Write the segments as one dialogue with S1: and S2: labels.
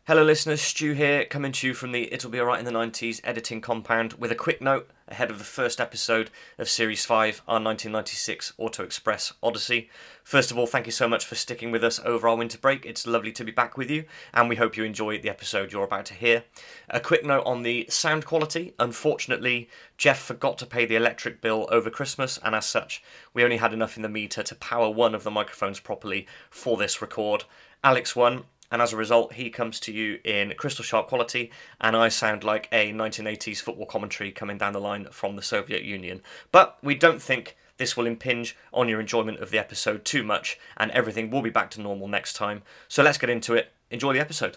S1: Hello listeners, Stu here, coming to you from the It'll Be Alright in the 90s editing compound with a quick note ahead of the first episode of Series 5, our 1996 Auto Express Odyssey. First of all, thank you so much for sticking with us over our winter break. It's lovely to be back with you, and we hope you enjoy the episode you're about to hear. A quick note on the sound quality. Unfortunately, Jeff forgot to pay the electric bill over Christmas, and as such, we only had enough in the meter to power one of the microphones properly for this record. Alex won, and as a result, he comes to you in crystal sharp quality, and I sound like a 1980s football commentary coming down the line from the Soviet Union. But we don't think this will impinge on your enjoyment of the episode too much, and everything will be back to normal next time. So let's get into it. Enjoy the episode.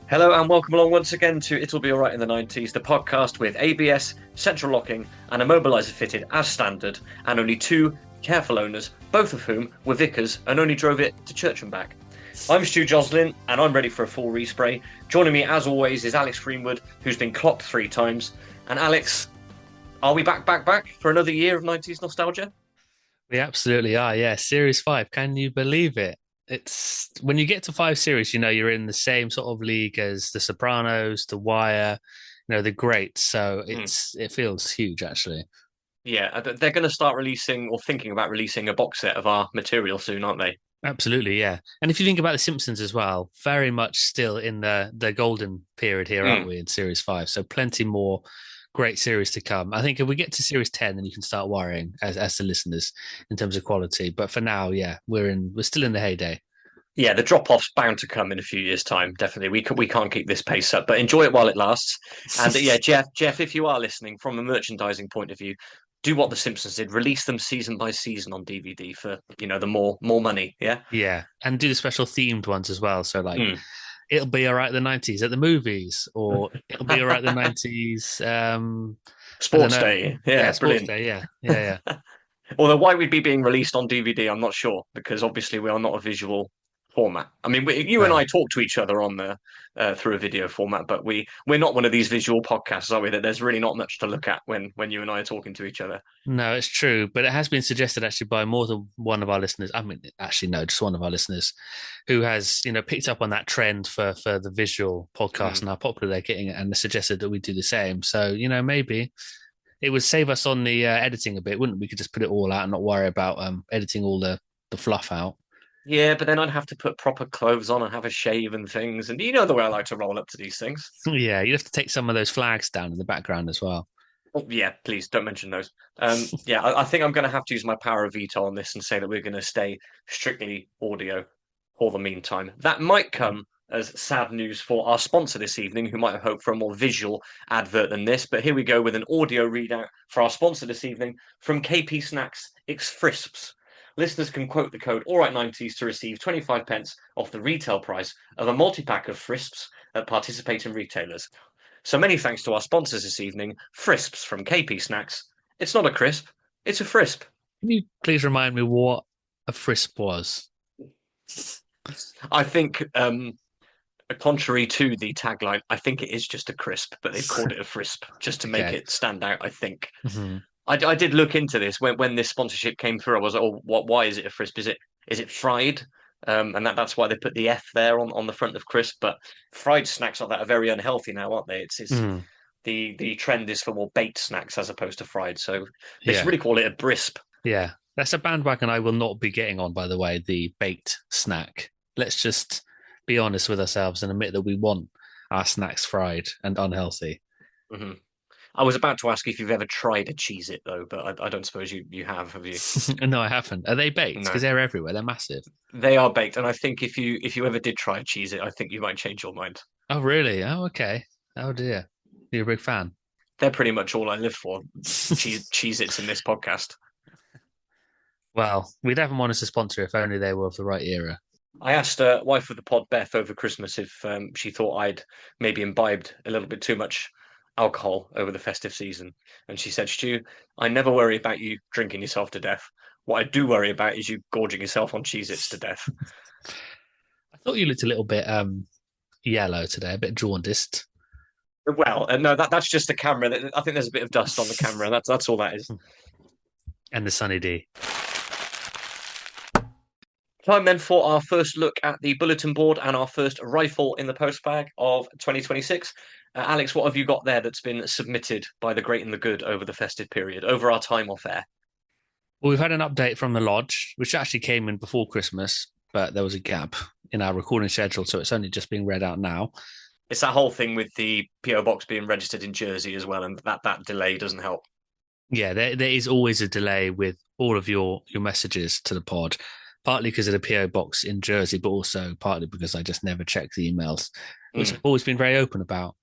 S1: Hello and welcome along once again to It'll Be Alright in the 90s, the podcast with ABS, central locking and a mobiliser fitted as standard, and only two careful owners, both of whom were vicars and only drove it to church and back. I'm Stu Joslin and I'm ready for a full respray. Joining me as always is Alex Greenwood, who's been clocked 3 times. And Alex, are we back for another year of 90s nostalgia?
S2: We absolutely are, yeah. Series 5, can you believe it? It's when you get to 5 series, you're in the same sort of league as The Sopranos, The Wire, the greats. So it feels huge, actually.
S1: Yeah, they're going to start releasing or thinking about releasing a box set of our material soon, aren't they?
S2: Absolutely, yeah. And if you think about The Simpsons as well, very much still in the golden period here, aren't we, in Series 5? So plenty more great series to come. I think if we get to Series 10, then you can start worrying as the listeners in terms of quality. But for now, yeah, we're still in the heyday.
S1: Yeah, the drop off's bound to come in a few years' time. Definitely, we can't keep this pace up, but enjoy it while it lasts. And yeah, Jeff, if you are listening from a merchandising point of view, do what The Simpsons did: release them season by season on DVD for the more money. Yeah,
S2: Yeah, and do the special themed ones as well. So like,
S1: mm.
S2: it'll be all right the 90s at the movies, or it'll be all right the 90s. I don't
S1: Sports
S2: know.
S1: Day.
S2: Yeah,
S1: Yeah,
S2: Sports
S1: brilliant.
S2: Day. Yeah, yeah,
S1: Although why we'd be being released on DVD, I'm not sure because obviously we are not a visual format. I mean, you and
S2: yeah.
S1: I talk to each other on the through a video format, but we're not one of these visual podcasts, are we? That there's really not much to look at when you and I are talking to each other.
S2: No, it's true, but it has been suggested actually by more than one of our listeners. I mean, actually, no, just one of our listeners who has, picked up on that trend for the visual podcast
S1: Mm.
S2: and how popular they're getting, and suggested that we do the same. So, maybe it would save us on the editing a bit, wouldn't we? We could just put it all out and not worry about editing all the fluff out.
S1: Yeah, but then I'd have to put proper clothes on and have a shave and things, and you know the way I like to roll up to these things.
S2: Yeah, you have to take some of those flags down in the background as well.
S1: Oh, yeah, please don't mention those. Yeah, I think I'm going to have to use my power of veto on this and say that we're going to stay strictly audio for the meantime. That might come as sad news for our sponsor this evening, who might have hoped for a more visual advert than this. But here we go with an audio readout for our sponsor this evening from KP Snacks. It's Frisps. Listeners can quote the code ALRIGHT90s to receive 25 pence off the retail price of a multi-pack of Frisps at participating retailers. So many thanks to our sponsors this evening, Frisps from KP Snacks. It's not a crisp, it's a frisp.
S2: Can you please remind me what a frisp was?
S1: I think, contrary to the tagline, I think it is just a crisp, but they've called it a frisp just to make
S2: Okay.
S1: it stand out, I think.
S2: Hmm.
S1: I did look into this when this sponsorship came through. I was like, oh, why is it a frisp? Is it fried? And that's why they put the F there on the front of crisp. But fried snacks like that are very unhealthy now, aren't they? It's
S2: Mm.
S1: the trend is for more baked snacks as opposed to fried. So they should
S2: Yeah.
S1: really call it a brisp.
S2: Yeah. That's a bandwagon I will not be getting on, by the way, the baked snack. Let's just be honest with ourselves and admit that we want our snacks fried and unhealthy.
S1: Hmm. I was about to ask if you've ever tried a Cheez It though, but I don't suppose you have you?
S2: No, I haven't. Are they baked?
S1: No,
S2: Because they're everywhere. They're massive.
S1: they are baked, and I think if you ever did try a Cheez It, I think you might change your mind.
S2: Oh, really? Oh, okay. Oh, dear. You're a big fan.
S1: They're pretty much all I live for. Cheez Its in this podcast.
S2: Well, we'd have them on as a sponsor if only they were of the right era.
S1: I asked wife of the pod, Beth, over Christmas if she thought I'd maybe imbibed a little bit too much alcohol over the festive season. And she said, Stu, I never worry about you drinking yourself to death. What I do worry about is you gorging yourself on Cheez-Its to death.
S2: I thought you looked a little bit yellow today, a bit jaundiced.
S1: Well, no, that's just the camera. I think there's a bit of dust on the camera. That's all that is.
S2: And the Sunny D.
S1: Time then for our first look at the bulletin board and our first rifle in the postbag of 2026. Alex, what have you got there that's been submitted by the great and the good over the festive period, over our time off air?
S2: Well, we've had an update from the lodge, which actually came in before Christmas, but there was a gap in our recording schedule, so it's only just being read out now.
S1: It's that whole thing with the PO box being registered in Jersey as well, and that delay doesn't help.
S2: Yeah, there is always a delay with all of your messages to the pod, partly because of the PO box in Jersey, but also partly because I just never check the emails, which I've always been very open about.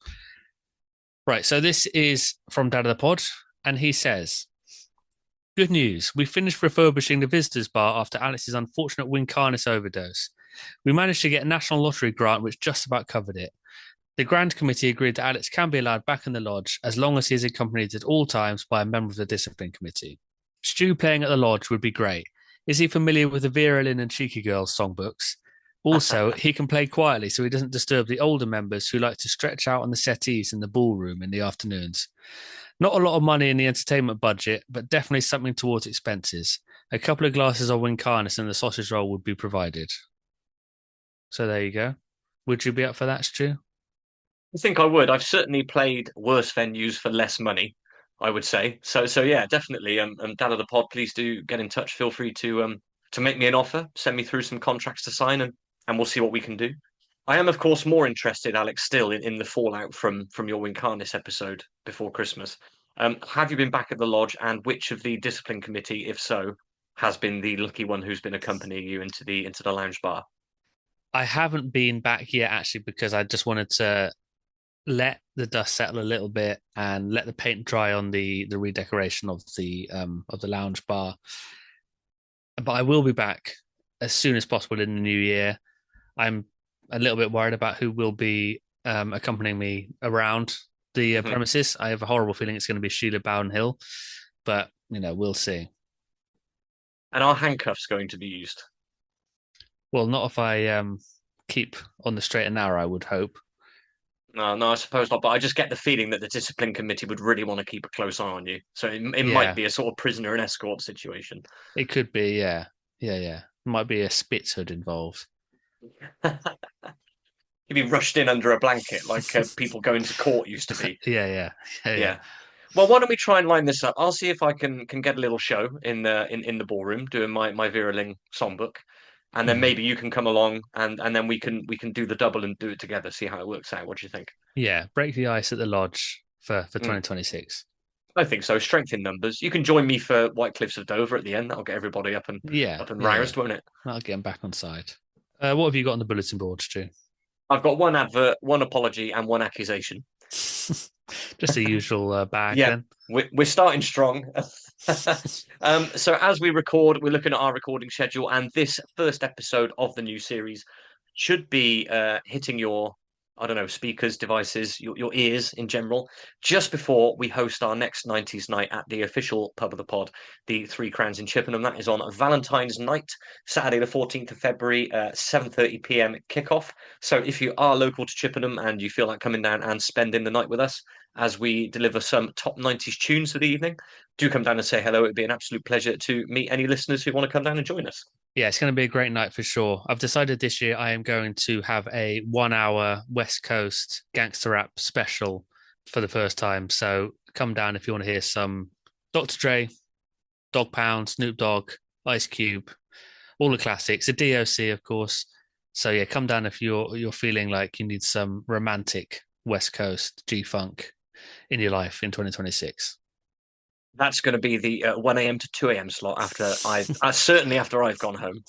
S2: Right, so this is from Dad of the Pod, and he says, "Good news. We finished refurbishing the visitors bar after Alex's unfortunate Wincarnis overdose. We managed to get a national lottery grant which just about covered it. The Grand Committee agreed that Alex can be allowed back in the lodge as long as he is accompanied at all times by a member of the Discipline Committee. Stu playing at the lodge would be great. Is he familiar with the Vera Lynn and Cheeky Girls songbooks? Also, he can play quietly so he doesn't disturb the older members who like to stretch out on the settees in the ballroom in the afternoons. Not a lot of money in the entertainment budget, but definitely something towards expenses. A couple of glasses of Wincarnis and the sausage roll would be provided." So there you go. Would you be up for that, Stu?
S1: I think I would. I've certainly played worse venues for less money, I would say. So yeah, definitely. Dad of the pod, please do get in touch. Feel free to make me an offer, send me through some contracts to sign, and we'll see what we can do. I am, of course, more interested, Alex, still in the fallout from your Wincarnis episode before Christmas. Have you been back at the lodge, and which of the discipline committee, if so, has been the lucky one who's been accompanying you into the lounge bar?
S2: I haven't been back yet, actually, because I just wanted to let the dust settle a little bit and let the paint dry on the redecoration of the lounge bar. But I will be back as soon as possible in the new year. I'm a little bit worried about who will be accompanying me around the premises. I have a horrible feeling it's going to be Sheila Bowden-Hill, but we'll see.
S1: And are handcuffs going to be used?
S2: Well, not if I keep on the straight and narrow, I would hope.
S1: No, I suppose not. But I just get the feeling that the discipline committee would really want to keep a close eye on you. So it might
S2: Yeah,
S1: be a sort of prisoner and escort situation.
S2: it could be. Yeah, yeah, yeah. Might be a spitz hood involved.
S1: You'd be rushed in under a blanket like people going to court used to be.
S2: Yeah, yeah, yeah, yeah.
S1: Yeah. Well, why don't we try and line this up? I'll see if I can get a little show in the ballroom doing my Vera Ling songbook, and then
S2: Mhm.
S1: maybe you can come along and then we can do the double and do it together. See how it works out. What do you think?
S2: Yeah, break the ice at the lodge for
S1: Mm,
S2: 2026.
S1: I think so. Strength in numbers. You can join me for White Cliffs of Dover at the end. That'll get everybody
S2: Yeah,
S1: up and
S2: yeah, yeah.
S1: roused, won't it?
S2: That'll get him back on side. What have you got on the bulletin board, Stu?
S1: I've got one advert, one apology, and one accusation.
S2: Just the usual bag
S1: Yeah,
S2: then.
S1: we're starting strong. So as we record, we're looking at our recording schedule, and this first episode of the new series should be hitting your, I don't know, speakers, devices, your ears in general, just before we host our next 90s night at the official pub of the pod, the Three Crowns in Chippenham. That is on Valentine's night, Saturday the 14th of February, 7:30 p.m. kickoff. So if you are local to Chippenham and you feel like coming down and spending the night with us as we deliver some top 90s tunes for the evening, do come down and say hello. It'd be an absolute pleasure to meet any listeners who want to come down and join us.
S2: Yeah, it's going to be a great night for sure. I've decided this year I am going to have a 1 hour West Coast gangster rap special for the first time. So come down if you want to hear some Dr. Dre, Dog Pound, Snoop Dogg, Ice Cube, all the classics, a DOC, of course. So yeah, come down if you're feeling like you need some romantic West Coast G Funk in your life in 2026.
S1: That's going to be the 1 a.m. to 2 a.m. slot after I've certainly after I've gone home.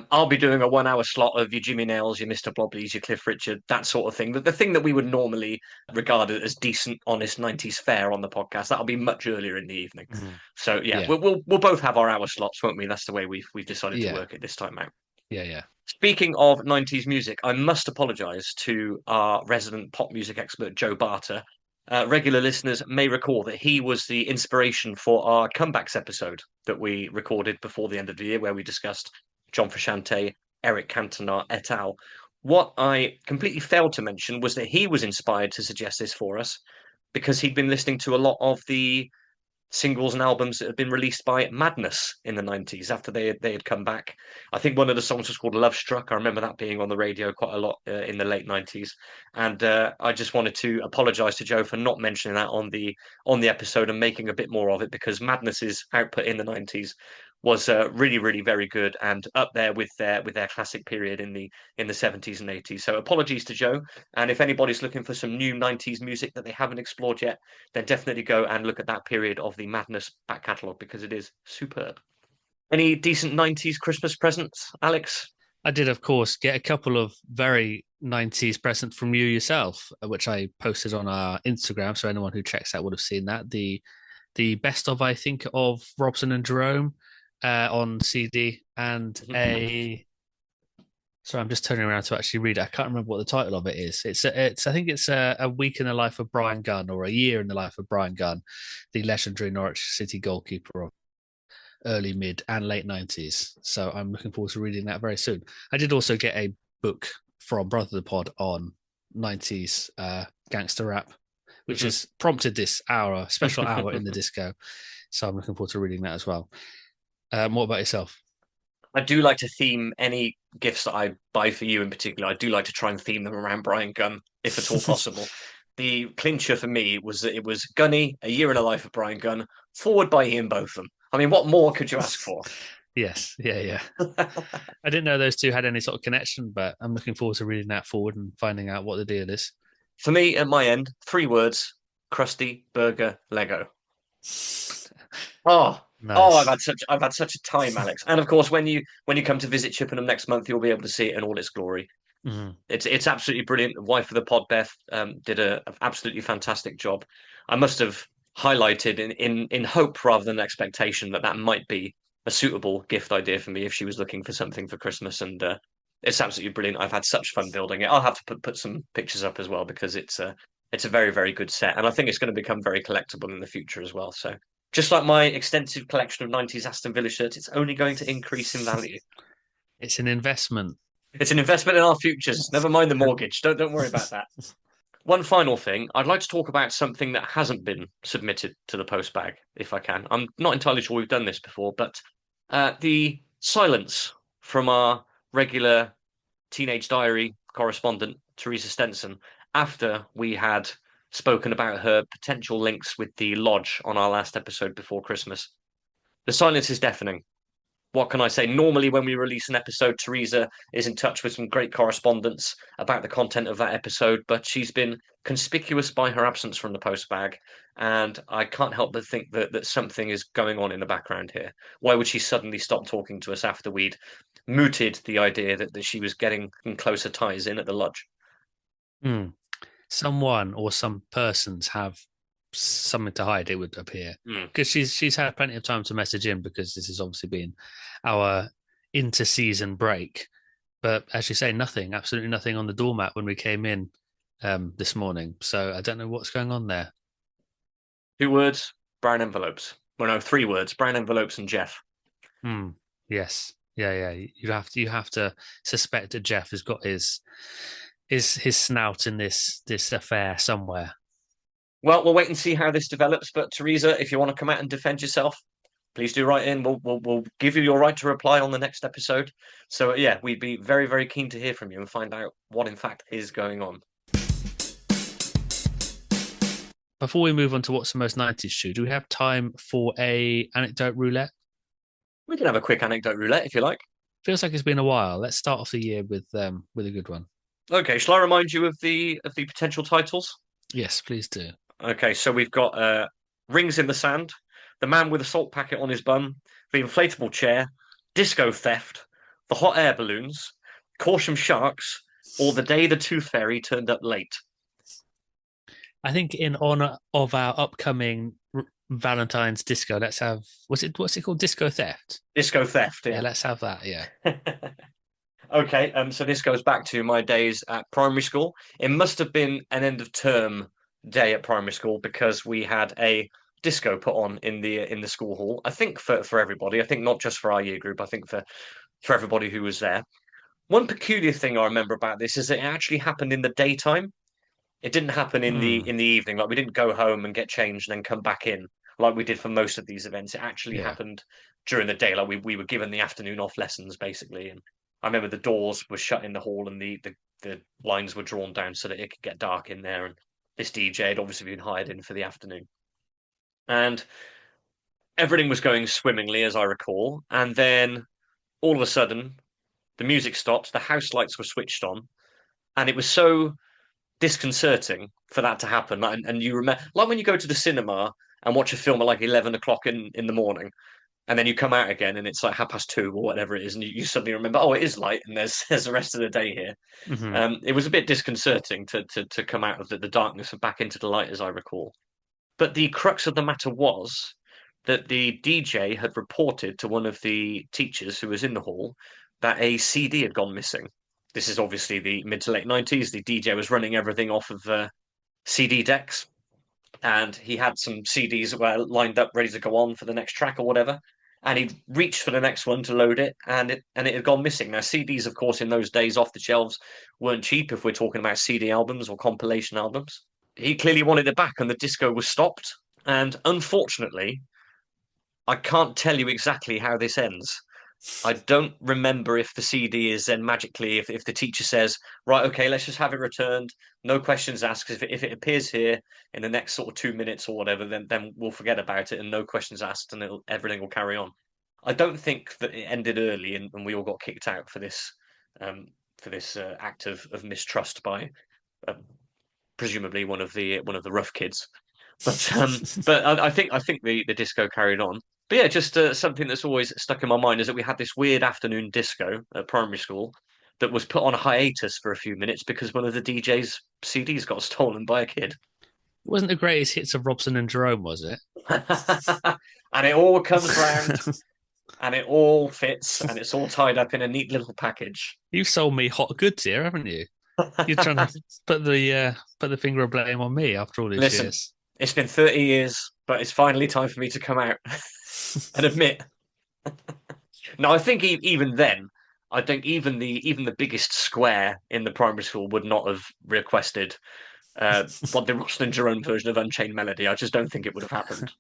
S1: I'll be doing a 1 hour slot of your Jimmy Nails, your Mr. Blobbies, your Cliff Richard, that sort of thing. The thing that we would normally regard as decent, honest 90s fare on the podcast, that'll be much earlier in the evening.
S2: Mhm.
S1: So yeah,
S2: Yeah,
S1: we'll both have our hour slots, won't we? That's the way we've decided to
S2: yeah,
S1: work it this time out.
S2: yeah, yeah.
S1: Speaking of 90s music, I must apologise to our resident pop music expert, Joe Barter. regular listeners may recall that he was the inspiration for our comebacks episode that we recorded before the end of the year, where we discussed John Frusciante, Eric Cantona et al. What I completely failed to mention was that he was inspired to suggest this for us because he'd been listening to a lot of the singles and albums that had been released by Madness in the 90s after they had come back. I think one of the songs was called Love Struck. I remember that being on the radio quite a lot in the late 90s. And I just wanted to apologize to Joe for not mentioning that on the episode and making a bit more of it, because Madness's output in the 90s was really, really very good and up there with their classic period in the 70s and 80s. So apologies to Joe. And if anybody's looking for some new 90s music that they haven't explored yet, then definitely go and look at that period of the Madness back catalogue, because it is superb. Any decent 90s Christmas presents, Alex?
S2: I did, of course, get a couple of very 90s presents from you yourself, which I posted on our Instagram. So anyone who checks that would have seen that. The best of, I think, of Robson and Jerome on CD, and a. Sorry, I'm just turning around to actually read it. I can't remember what the title of it is. I think it's a week in the life of Brian Gunn, or a year in the life of Brian Gunn, the legendary Norwich City goalkeeper of early, mid, and late 90s. So I'm looking forward to reading that very soon. I did also get a book from Brother the Pod on 90s gangster rap, which has prompted this special hour in the disco. So I'm looking forward to reading that as well. What about yourself?
S1: I do like to theme any gifts that I buy for you in particular. I do like to try and theme them around Brian Gunn, if at all possible. The clincher for me was that it was Gunny, A Year in the Life of Brian Gunn, forward by Ian Botham. I mean, what more could you ask for?
S2: Yes, yeah. I didn't know those two had any sort of connection, but I'm looking forward to reading that forward and finding out what the deal is.
S1: For me, at my end, 3 words: Krusty Burger Lego. Oh,
S2: nice.
S1: I've had such a time, Alex. And of course, when you come to visit Chippenham next month, you'll be able to see it in all its glory.
S2: Mm-hmm.
S1: It's absolutely brilliant. The wife of the pod, Beth, did an absolutely fantastic job. I must have highlighted in hope rather than expectation that might be a suitable gift idea for me if she was looking for something for Christmas. And it's absolutely brilliant. I've had such fun building it. I'll have to put some pictures up as well, because it's a very, very good set, and I think it's going to become very collectible in the future as well. So just like my extensive collection of 90s Aston Villa shirts, it's only going to increase in value.
S2: It's an investment.
S1: It's an investment in our futures. Never mind the mortgage. Don't worry about that. One final thing, I'd like to talk about something that hasn't been submitted to the post bag, if I can. I'm not entirely sure we've done this before, but the silence from our regular Teenage Diary correspondent, Teresa Stenson, after we had spoken about her potential links with the Lodge on our last episode before Christmas. The silence is deafening. What can I say? Normally, when we release an episode, Teresa is in touch with some great correspondence about the content of that episode, but she's been conspicuous by her absence from the post bag, and I can't help but think that something is going on in the background here. Why would she suddenly stop talking to us after we'd mooted the idea that she was getting closer ties in at the Lodge?
S2: Someone or some persons have something to hide, it would appear, because she's had plenty of time to message in, because this has obviously been our inter-season break. But as you say, absolutely nothing on the doormat when we came in this morning. So I don't know what's going on there.
S1: 2 words: brown envelopes. Well, no, 3 words: brown envelopes and Jeff.
S2: Yes, yeah. You have to suspect that Jeff has got his snout in this affair somewhere.
S1: Well, we'll wait and see how this develops. But Teresa, if you want to come out and defend yourself, please do write in. We'll give you your right to reply on the next episode. So yeah, we'd be very, very keen to hear from you and find out what in fact is going on.
S2: Before we move on to what's the most 90s, Stu, do we have time for a anecdote roulette?
S1: We can have a quick anecdote roulette if you like.
S2: Feels like it's been a while. Let's start off the year with a good one.
S1: Okay, shall I remind you of the potential titles?
S2: Yes, please do.
S1: Okay, so we've got Rings in the Sand, The Man with a Salt Packet on His Bum, The Inflatable Chair, Disco Theft, The Hot Air Balloons, Caution Sharks, or The Day the Tooth Fairy Turned Up Late.
S2: I think in honor of our upcoming Valentine's disco, let's have what's it called? Disco Theft.
S1: Disco Theft,
S2: yeah let's have that. Yeah.
S1: Okay, so this goes back to my days at primary school. It must have been an end of term day at primary school because we had a disco put on in the school hall. I think for everybody. I think not just for our year group. I think for everybody who was there. One peculiar thing I remember about this is that it actually happened in the daytime. It didn't happen in the
S2: Hmm.
S1: evening. Like we didn't go home and get changed and then come back in like we did for most of these events. It actually
S2: Yeah.
S1: happened during the day. Like we were given the afternoon off lessons basically. And I remember the doors were shut in the hall and the lines were drawn down so that it could get dark in there. And this DJ had obviously been hired in for the afternoon. And everything was going swimmingly, as I recall. And then all of a sudden, the music stopped, the house lights were switched on, and it was so disconcerting for that to happen. And you remember, like when you go to the cinema and watch a film at like 11 o'clock in the morning, and then you come out again and it's like 2:30 or whatever it is, and you suddenly remember, oh, it is light, and there's the rest of the day here.
S2: Hmm.
S1: It was a bit disconcerting to come out of the darkness and back into the light, as I recall. But the crux of the matter was that the DJ had reported to one of the teachers who was in the hall that a CD had gone missing. This is obviously the mid to late 90s. The DJ was running everything off of CD decks, and he had some CDs that were lined up ready to go on for the next track or whatever. And he reached for the next one to load it, and it had gone missing. Now, CDs, of course, in those days off the shelves weren't cheap if we're talking about CD albums or compilation albums. He clearly wanted it back, and the disco was stopped. And unfortunately, I can't tell you exactly how this ends. I don't remember if the CD is then magically, if the teacher says, right, okay, let's just have it returned, no questions asked. If it appears here in the next sort of 2 minutes or whatever, then we'll forget about it and no questions asked and everything will carry on. I don't think that it ended early and we all got kicked out um, for this act of mistrust by uh, presumably one of the rough kids. But I think the disco carried on. But yeah, just something that's always stuck in my mind is that we had this weird afternoon disco at primary school that was put on a hiatus for a few minutes because one of the DJ's CDs got stolen by a kid.
S2: Wasn't the greatest hits of Robson and Jerome, was it?
S1: And it all comes round and it all fits and it's all tied up in a neat little package.
S2: You've sold me hot goods here, haven't you? You're trying to put the finger of blame on me after all these
S1: Listen,
S2: years.
S1: it's been 30 years, but it's finally time for me to come out and admit. No, I think even then, I think even the biggest square in the primary school would not have requested what the Rosalind Jerome version of Unchained Melody. I just don't think it would have happened.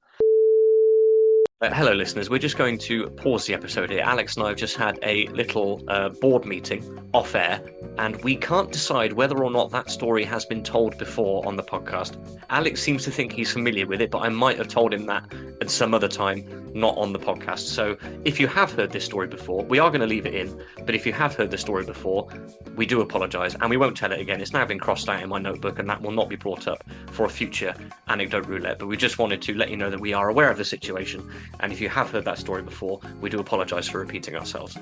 S1: Hello, listeners. We're just going to pause the episode here. Alex and I have just had a little board meeting off air, and we can't decide whether or not that story has been told before on the podcast. Alex seems to think he's familiar with it, but I might have told him that at some other time, not on the podcast. So if you have heard this story before, we are going to leave it in, but if you have heard the story before, we do apologise, and we won't tell it again. It's now been crossed out in my notebook, and that will not be brought up for a future anecdote roulette, but we just wanted to let you know that we are aware of the situation. And if you have heard that story before, we do apologise for repeating ourselves.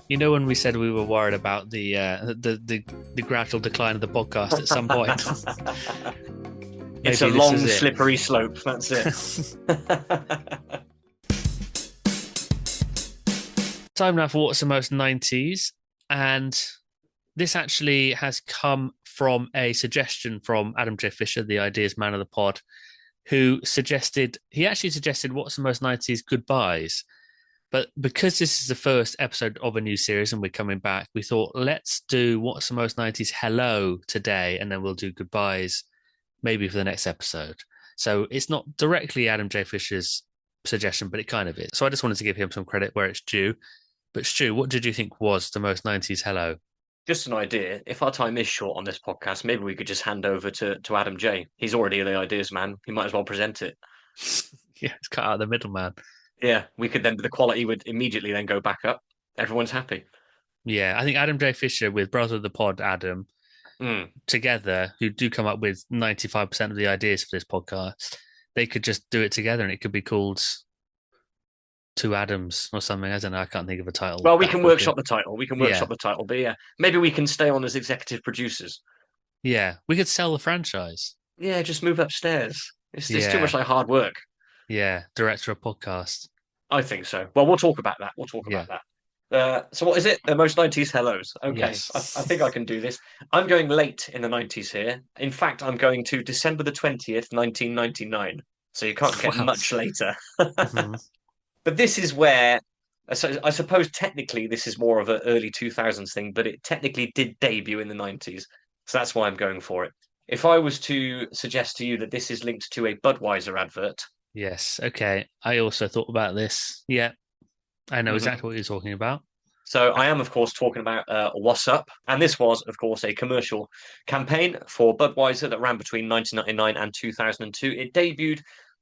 S2: You know when we said we were worried about the gradual decline of the podcast at some point?
S1: It's a long, slippery slope. That's it.
S2: Time now for What's the Most 90s. And this actually has come from a suggestion from Adam J. Fisher, the ideas man of the pod, who suggested What's the Most 90s goodbyes. But because this is the first episode of a new series and we're coming back, we thought, let's do What's the Most 90s hello today, and then we'll do goodbyes maybe for the next episode. So it's not directly Adam J. Fisher's suggestion, but it kind of is. So I just wanted to give him some credit where it's due. But Stu, what did you think was the most 90s hello?
S1: Just an idea. If our time is short on this podcast, maybe we could just hand over to Adam J. He's already the ideas man. He might as well present it.
S2: Yeah, it's cut out the middleman.
S1: Yeah, the quality would immediately then go back up. Everyone's happy.
S2: Yeah, I think Adam J. Fisher with Brother of the Pod, Adam, together, who do come up with 95% of the ideas for this podcast, they could just do it together and it could be called Two Adams or something. I don't know. I can't think of a title.
S1: Well, we can workshop the title. But yeah, maybe we can stay on as executive producers.
S2: Yeah, we could sell the franchise.
S1: Yeah, just move upstairs. It's too much like hard work.
S2: Yeah, director of podcast.
S1: I think so. Well, we'll talk about that. We'll talk about that. So what is it? The most 90s hellos. Okay, I
S2: Yes.
S1: think I can do this. I'm going late in the 90s here. In fact, I'm going to December the 20th, 1999. So you can't get
S2: Wow.
S1: much later.
S2: Mhm.
S1: But this is where, so I suppose technically this is more of an early 2000s thing, but it technically did debut in the 90s. So that's why I'm going for it. If I was to suggest to you that this is linked to a Budweiser advert,
S2: Yes. Okay. I also thought about this. Yeah, I know
S1: mhm.
S2: exactly what you're talking about.
S1: So
S2: Uh,
S1: I am, of course, talking about What's Up, and this was, of course, a commercial campaign for Budweiser that ran between 1999 and 2002. It debuted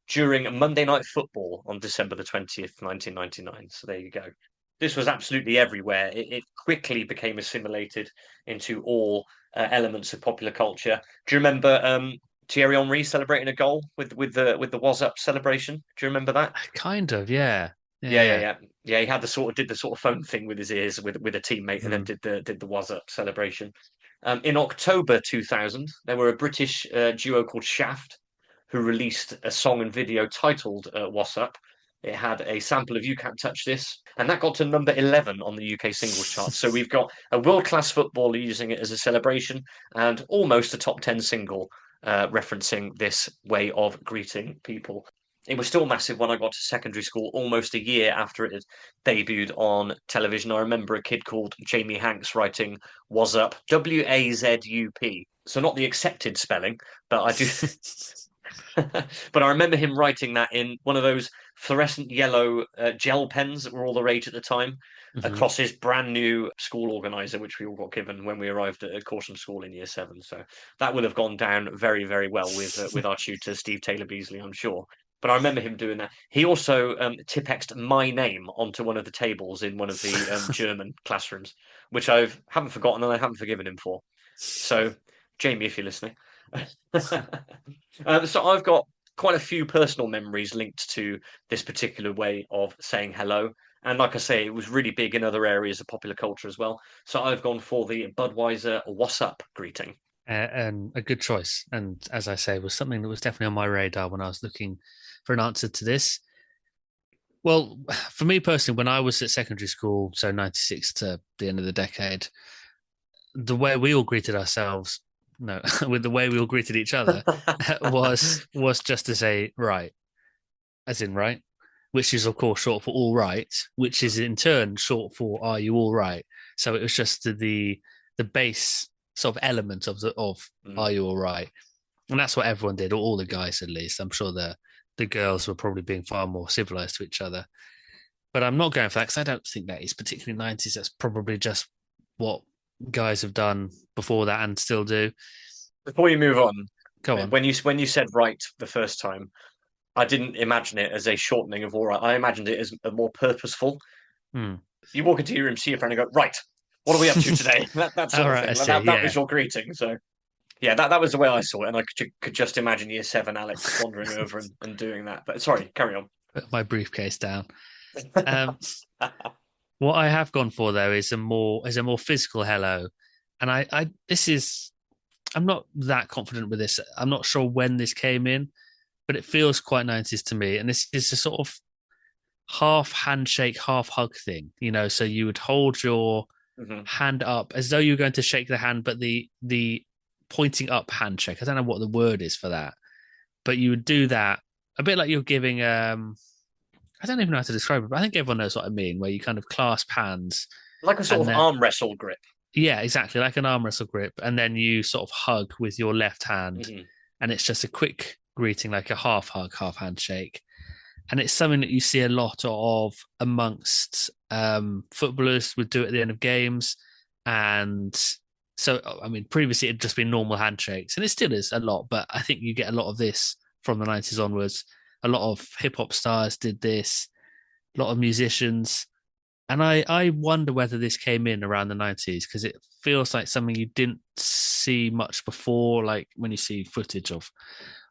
S1: during Monday Night Football on December the 20th, 1999. So there you go. This was absolutely everywhere. It quickly became assimilated into all elements of popular culture. Do you remember Thierry Henry celebrating a goal with the Was Up celebration? Do you remember that?
S2: Kind of. Yeah. Yeah.
S1: Yeah, yeah,
S2: Yeah.
S1: yeah. Yeah, he had the sort of did the sort of phone thing with his ears with a teammate and then
S2: Mhm.
S1: did the was up celebration. In October 2000, there were a British duo called Shaft who released a song and video titled What's Up. It had a sample of You Can't Touch This, and that got to number 11 on the UK singles chart. So we've got a world-class footballer using it as a celebration and almost a top 10 single referencing this way of greeting people. It was still massive when I got to secondary school, almost a year after it had debuted on television. I remember a kid called Jamie Hanks writing "Was Up," Wazup. So not the accepted spelling, but I do. But I remember him writing that in one of those fluorescent yellow gel pens that were all the rage at the time,
S2: Mhm.
S1: across his brand new school organizer, which we all got given when we arrived at Caution School in year seven. So that would have gone down very, very well with our tutor Steve Taylor Beasley, I'm sure. But I remember him doing that. He also Tipexed my name onto one of the tables in one of the German classrooms, which haven't forgotten and I haven't forgiven him for. So, Jamie, if you're listening. So I've got quite a few personal memories linked to this particular way of saying hello. And like I say, it was really big in other areas of popular culture as well. So I've gone for the Budweiser "What's up" greeting.
S2: And a good choice. And as I say, was something that was definitely on my radar when I was looking for an answer to this. Well, for me personally, when I was at secondary school, so 96 to the end of the decade, the way we all greeted ourselves, no, with the way we all greeted each other, was just to say right, as in right, which is of course short for all right, which is in turn short for are you all right? So it was just the base sort of element of
S1: Mm.
S2: are you all right? And that's what everyone did, or all the guys at least. I'm sure the girls were probably being far more civilized to each other. But I'm not going for that because I don't think that is particularly 90s. That's probably just what guys have done before that and still do.
S1: Before you move on,
S2: Go on.
S1: when you said right the first time, I didn't imagine it as a shortening of all right. I imagined it as a more purposeful.
S2: Hmm.
S1: You walk into your room, see your friend, and go, right, what are we up to today? That
S2: All
S1: sort of
S2: right, I
S1: thing. Like
S2: see.
S1: that was
S2: Yeah,
S1: your greeting. So yeah, that was the way I saw it, and I could just imagine year seven Alex wandering over and doing that. But sorry, carry on.
S2: put my briefcase down. Um, what I have gone for though is a more physical hello, and I this is I'm not that confident with this. I'm not sure when this came in, but it feels quite 90s to me. And this is a sort of half handshake, half hug thing, So you would hold your
S1: Mhm.
S2: hand up as though you were going to shake the hand, but the pointing up handshake. I don't know what the word is for that, but you would do that a bit like you're giving I don't even know how to describe it, but I think everyone knows what I mean, where you kind of clasp hands
S1: Like a sort
S2: and
S1: of
S2: then
S1: arm wrestle grip.
S2: yeah, exactly, like an arm wrestle grip, and then you sort of hug with your left hand,
S1: Mhm.
S2: and it's just a quick greeting, like a half hug, half handshake. And it's something that you see a lot of amongst footballers would do at the end of games. And so, I mean, previously it'd just been normal handshakes, and it still is a lot, but I think you get a lot of this from the 90s onwards. A lot of hip hop stars did this, a lot of musicians. And I wonder whether this came in around the 90s because it feels like something you didn't see much before, like when you see footage of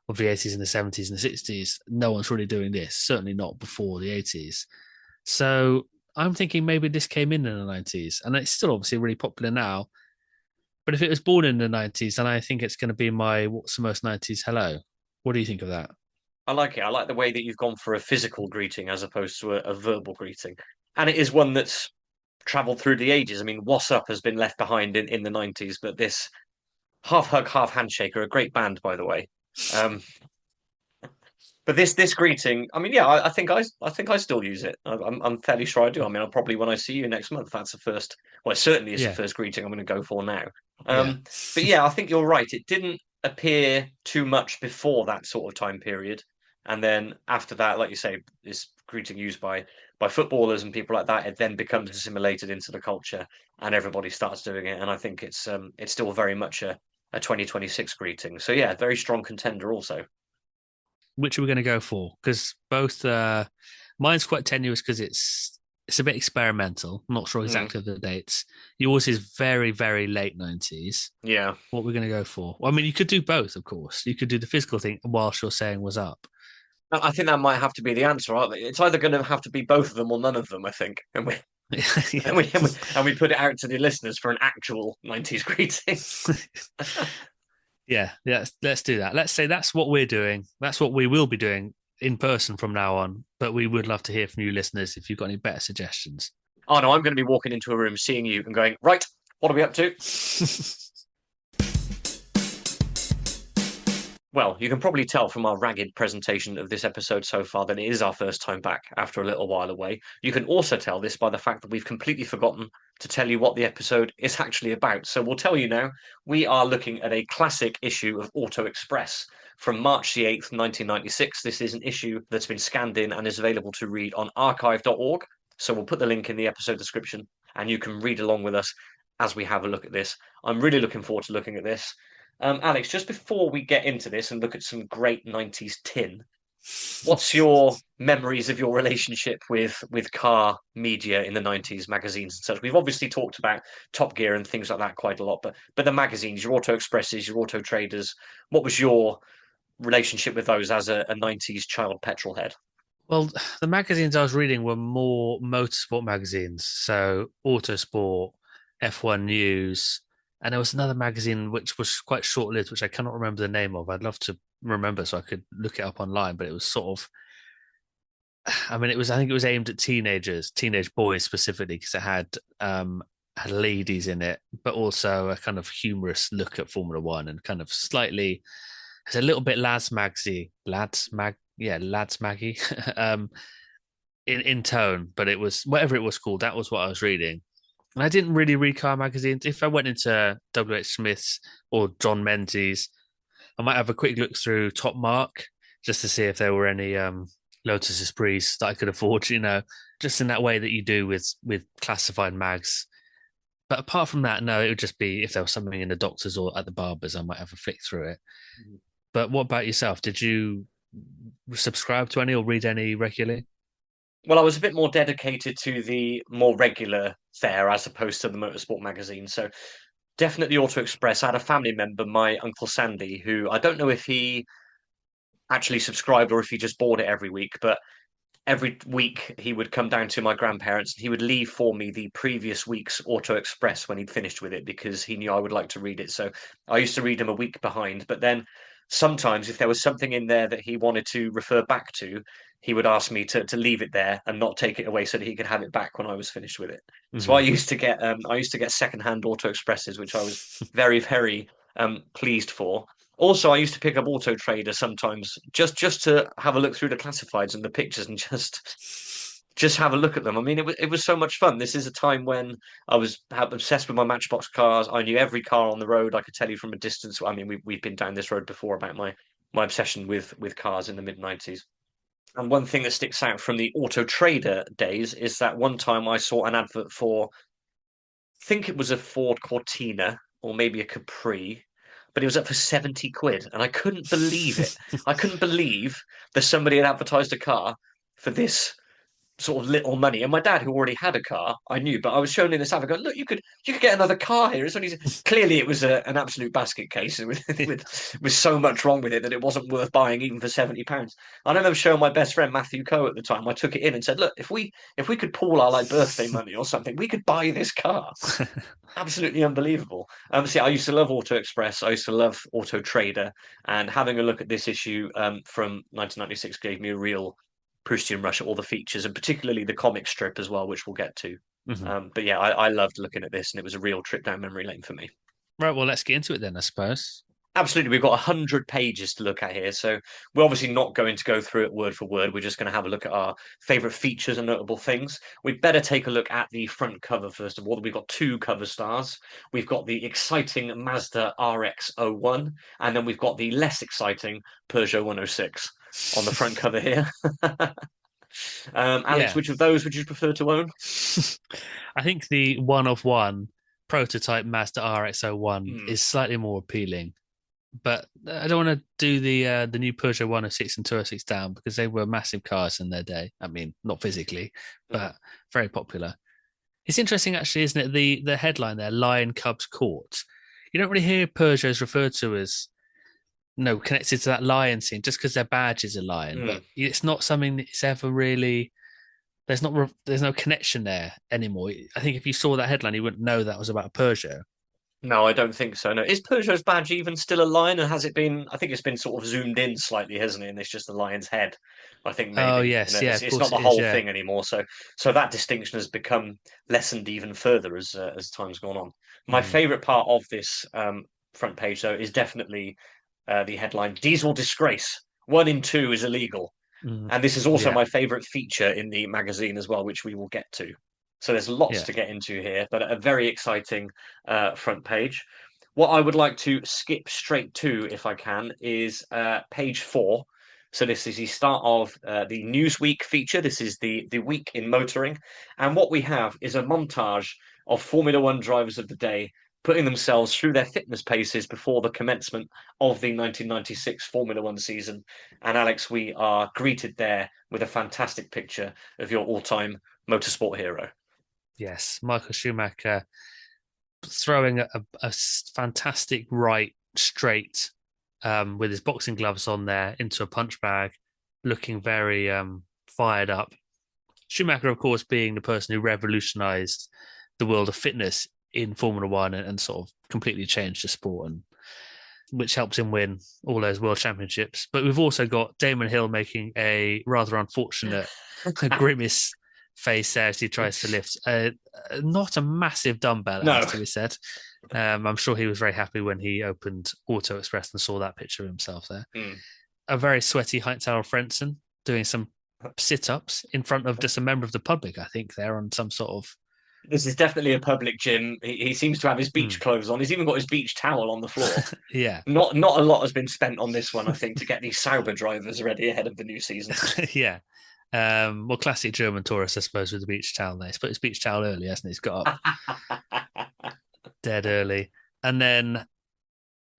S2: the 80s and the 70s and the 60s, no one's really doing this, certainly not before the 80s. So I'm thinking maybe this came in the 90s and it's still obviously really popular now. But if it was born in the 90s, then I think it's going to be my What's the Most 90s Hello. What do you think of that?
S1: I like it. I like the way that you've gone for a physical greeting as opposed to a verbal greeting. And it is one that's traveled through the ages. I mean, What's Up has been left behind in the 90s, but this Half Hug, Half Handshake are a great band, by the way. Um, but this greeting, I mean, yeah, I think I still use it. I'm fairly sure I do. I mean, I'll probably when I see you next month, that's the first. Well, it certainly is the
S2: Yeah,
S1: first greeting I'm going to go for now.
S2: yeah.
S1: But yeah, I think you're right. It didn't appear too much before that sort of time period, and then after that, like you say, this greeting used by footballers and people like that, it then becomes assimilated into the culture, and everybody starts doing it. And I think it's still very much a 2026 greeting. So yeah, very strong contender also.
S2: Which are we going to go for? Because both, mine's quite tenuous because it's a bit experimental. I'm not sure
S1: Mm,
S2: exactly the dates. Yours is very, very late 90s.
S1: yeah.
S2: What we're going to go for? Well, I mean, you could do both, of course. You could do the physical thing whilst you're saying was up.
S1: I think that might have to be the answer, aren't they? It's either going to have to be both of them or none of them, I think. And we and
S2: Yeah.
S1: we put it out to the listeners for an actual 90s greeting.
S2: Yeah, yeah, let's do that. Let's say that's what we're doing. That's what we will be doing in person from now on. But we would love to hear from you listeners if you've got any better suggestions.
S1: Oh no, I'm going to be walking into a room, seeing you, and going, right, what are we up to? Well, you can probably tell from our ragged presentation of this episode so far that it is our first time back after a little while away. You can also tell this by the fact that we've completely forgotten to tell you what the episode is actually about. So we'll tell you now. We are looking at a classic issue of Auto Express from March the 8th, 1996. This is an issue that's been scanned in and is available to read on archive.org. So we'll put the link in the episode description and you can read along with us as we have a look at this. I'm really looking forward to looking at this. Alex, just before we get into this and look at some great 90s tin, what's your memories of your relationship with car media in the 90s, magazines and such? We've obviously talked about Top Gear and things like that quite a lot, but the magazines, your Auto Expresses, your Auto Traders, what was your relationship with those as a 90s child petrol head?
S2: Well, the magazines I was reading were more motorsport magazines, so Autosport, F1 News, and there was another magazine which was quite short-lived, which I cannot remember the name of. I'd love to remember so I could look it up online, but it was sort of, I mean, I think it was aimed at teenagers, teenage boys specifically, because it had ladies in it, but also a kind of humorous look at Formula One and kind of slightly, it's a little bit lads maggie, in tone, but it was whatever it was called. That was what I was reading, and I didn't really read car magazines. If I went into W.H. Smith's or John Menzies, I might have a quick look through Top Mark just to see if there were any Lotus Esprits that I could afford. Just in that way that you do with classified mags. But apart from that, no, it would just be if there was something in the doctors or at the barbers, I might have a flick through it.
S1: Mhm.
S2: But what about yourself? Did you subscribe to any or read any regularly?
S1: Well, I was a bit more dedicated to the more regular fare as opposed to the motorsport magazine. So definitely Auto Express. I had a family member, my Uncle Sandy, who I don't know if he actually subscribed or if he just bought it every week, but every week he would come down to my grandparents and he would leave for me the previous week's Auto Express when he'd finished with it because he knew I would like to read it. So I used to read him a week behind, but then sometimes if there was something in there that he wanted to refer back to, he would ask me to leave it there and not take it away so that he could have it back when I was finished with it. So
S2: Hmm.
S1: I used to get secondhand Auto Expresses, which I was very, very pleased for. Also, I used to pick up Auto Trader sometimes just to have a look through the classifieds and the pictures and just have a look at them. I mean, it was so much fun. This is a time when I was obsessed with my Matchbox cars. I knew every car on the road. I could tell you from a distance. I mean, we've been down this road before about my obsession with cars in the mid 90s. And one thing that sticks out from the Auto Trader days is that one time I saw an advert for, I think it was a Ford Cortina or maybe a Capri, but it was up for 70 quid. And I couldn't believe it. I couldn't believe that somebody had advertised a car for this sort of little money. And my dad, who already had a car, I knew, but I was shown in this advert, going, look, you could get another car here. It's only clearly it was an absolute basket case with so much wrong with it that it wasn't worth buying even for £70. I remember showing my best friend Matthew Coe at the time. I took it in and said, look, if we could pool our like birthday money or something, we could buy this car. Absolutely unbelievable. See, I used to love Auto Express. I used to love Auto Trader, and having a look at this issue from 1996 gave me a real Proustian rush at all the features, and particularly the comic strip as well, which we'll get to.
S2: Mhm.
S1: But yeah, I loved looking at this, and it was a real trip down memory lane for me.
S2: Right, well, let's get into it then, I suppose.
S1: Absolutely, we've got 100 pages to look at here, so we're obviously not going to go through it word for word. We're just going to have a look at our favourite features and notable things. We'd better take a look at the front cover first of all. We've got two cover stars. We've got the exciting Mazda RX-01, and then we've got the less exciting Peugeot 106 on the front cover here. Alex,
S2: Yeah.
S1: which of those would you prefer to own?
S2: I think the one of one prototype Mazda RX-01
S1: Hmm.
S2: is slightly more appealing, but I don't want to do the new Peugeot 106 and 206 down because they were massive cars in their day. I mean, not physically,
S1: Hmm.
S2: but very popular. It's interesting, actually, isn't it? The headline there, Lion Cubs Court. You don't really hear Peugeots referred to as no connected to that lion scene just because their badge is a lion,
S1: Hmm.
S2: but it's not something that's ever really. There's no connection there anymore. I think if you saw that headline, you wouldn't know that was about a Peugeot.
S1: No, I don't think so. No, is Peugeot's badge even still a lion, and has it been? I think it's been sort of zoomed in slightly, hasn't it? And it's just the lion's head. I think
S2: Oh
S1: maybe, and
S2: yes, yeah, of
S1: it's not
S2: course
S1: the
S2: it is.
S1: whole
S2: Yeah.
S1: thing anymore. So that distinction has become lessened even further as time's gone on. My
S2: Mhm.
S1: favourite part of this front page, though, is definitely the headline: "Diesel disgrace. 1 in 2 is illegal."
S2: Mhm.
S1: And this is also
S2: Yeah,
S1: my favorite feature in the magazine as well, which we will get to. So there's lots
S2: yeah.
S1: to get into here, but a very exciting front page. What I would like to skip straight to, if I can, is page 4. So this is the start of the Newsweek feature. This is the week in motoring, and what we have is a montage of Formula One drivers of the day putting themselves through their fitness paces before the commencement of the 1996 Formula One season. And Alex, we are greeted there with a fantastic picture of your all-time motorsport hero.
S2: Yes, Michael Schumacher throwing a fantastic right straight with his boxing gloves on there into a punch bag, looking very fired up. Schumacher, of course, being the person who revolutionized the world of fitness in Formula One and sort of completely changed the sport, and which helped him win all those world championships. But we've also got Damon Hill making a rather unfortunate grimace face there as he tries to lift not a massive dumbbell, it has
S1: No.
S2: to be said. I'm sure he was very happy when he opened Auto Express and saw that picture of himself there.
S1: Mm.
S2: A very sweaty Heinz-Harald Frentzen doing some sit-ups in front of just a member of the public, I think, there on some sort of.
S1: This is definitely a public gym. He seems to have his beach
S2: Hmm.
S1: clothes on. He's even got his beach towel on the floor.
S2: Yeah.
S1: Not a lot has been spent on this one, I think, to get these Sauber drivers ready ahead of the new season.
S2: Yeah. Well, classic German tourist, I suppose, with the beach towel there. He's put his beach towel early, hasn't he? He's got up dead early. And then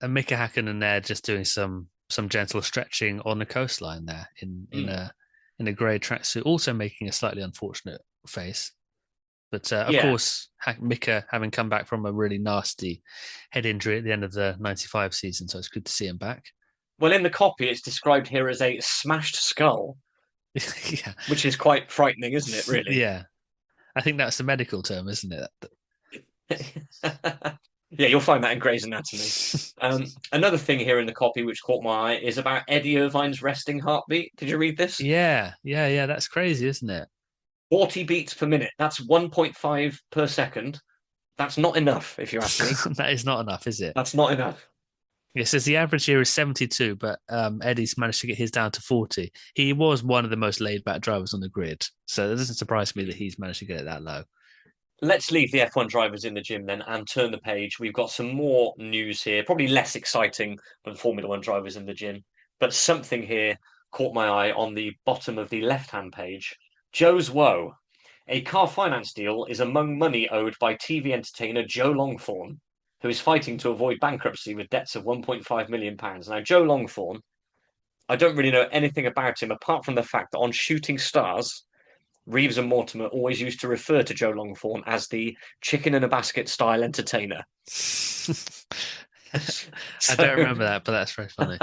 S2: Mika Hakkinen there just doing some gentle stretching on the coastline there
S1: Mm.
S2: in a grey tracksuit, also making a slightly unfortunate face. But of
S1: Yeah.
S2: course, Mika having come back from a really nasty head injury at the end of the 95 season, so it's good to see him back.
S1: Well, in the copy, it's described here as a smashed skull,
S2: Yeah.
S1: which is quite frightening, isn't it, really?
S2: Yeah. I think that's the medical term, isn't it?
S1: Yeah, you'll find that in Grey's Anatomy. Another thing here in the copy which caught my eye is about Eddie Irvine's resting heartbeat. Did you read this?
S2: Yeah. That's crazy, isn't it?
S1: 40 beats per minute. That's 1.5 per second. That's not enough, if you ask me.
S2: That is not enough, is it?
S1: That's not enough.
S2: It says the average here is 72, but Eddie's managed to get his down to 40. He was one of the most laid back drivers on the grid, so it doesn't surprise me that he's managed to get it that low.
S1: Let's leave the F1 drivers in the gym then and turn the page. We've got some more news here, probably less exciting than Formula One drivers in the gym, but something here caught my eye on the bottom of the left-hand page. Joe's woe. A car finance deal is among money owed by TV entertainer Joe Longthorne, who is fighting to avoid bankruptcy with debts of £1.5 million. Now, Joe Longthorne, I don't really know anything about him apart from the fact that on Shooting Stars, Reeves and Mortimer always used to refer to Joe Longthorne as the chicken in a basket style entertainer.
S2: I don't
S1: So,
S2: remember that, but that's very funny.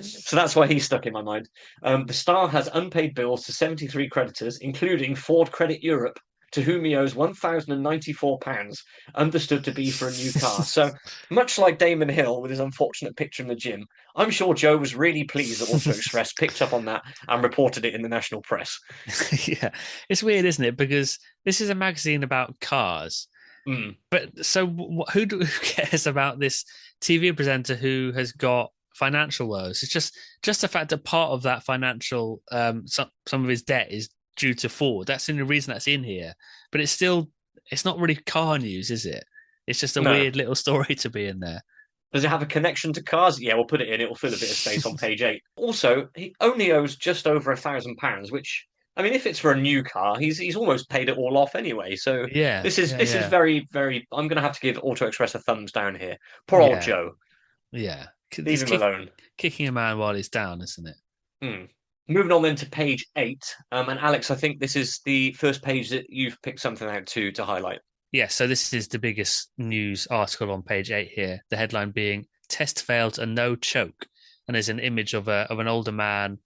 S1: so that's why he's stuck in my mind. The Star has unpaid bills to 73 creditors, including Ford Credit Europe, to whom he owes £1,094, understood to be for a new car. So, much like Damon Hill with his unfortunate picture in the gym, I'm sure Joe was really pleased that Auto Express picked up on that and reported it in the national press.
S2: Yeah, it's weird, isn't it? Because this is a magazine about cars.
S1: Mm.
S2: But so who cares about this TV presenter who has got financial woes? It's just the fact that part of that financial some of his debt is due to Ford. That's the only reason that's in here. But it's not really car news, is it? It's just a
S1: No.
S2: weird little story to be in there.
S1: Does it have a connection to cars? Yeah, we'll put it in. It will fill a bit of space on page 8. Also, he only owes just over £1,000, which, I mean, if it's for a new car, he's almost paid it all off anyway. So
S2: Yeah,
S1: this is
S2: yeah,
S1: very, very. I'm going to have to give Auto Express a thumbs down here. Poor old
S2: yeah,
S1: Joe.
S2: yeah.
S1: Leave
S2: It's
S1: him alone.
S2: kicking a man while he's down, isn't it?
S1: Hmm. Moving on then to page 8. And Alex, I think this is the first page that you've picked something out to highlight.
S2: Yeah, so this is the biggest news article on page 8 here. The headline being "Test failed and no choke," and there's an image of an older man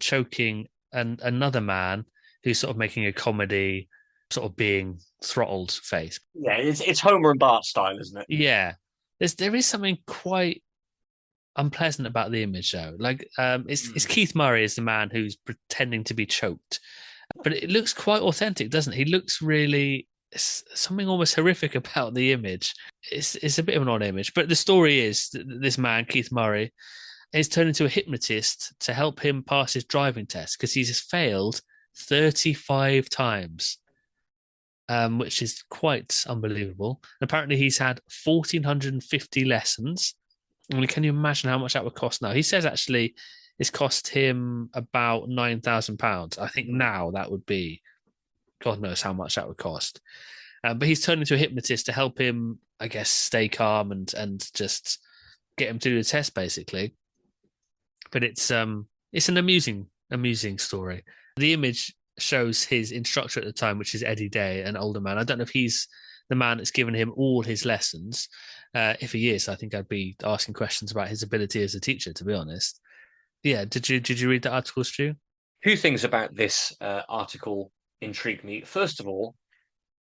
S2: choking another man who's sort of making a comedy, sort of being throttled face.
S1: Yeah, it's Homer and Bart style, isn't it?
S2: Yeah, there is something quite unpleasant about the image though. Like it's Keith Murray is the man who's pretending to be choked, but it looks quite authentic, doesn't it? He looks really. It's something almost horrific about the image. It's a bit of an odd image, but the story is that this man Keith Murray is turned into a hypnotist to help him pass his driving test because he's failed 35 times, which is quite unbelievable. And apparently, he's had 1,450 lessons. I mean, can you imagine how much that would cost now? He says actually it's cost him about £9,000. I think now that would be God knows how much that would cost. But he's turned into a hypnotist to help him, I guess, stay calm and just get him to do the test, basically. But it's an amusing story. The image shows his instructor at the time, which is Eddie Day, an older man. I don't know if he's the man that's given him all his lessons. If he is, I think I'd be asking questions about his ability as a teacher, to be honest. Yeah, did you read the article, Stu?
S1: Two things about this article intrigue me. First of all,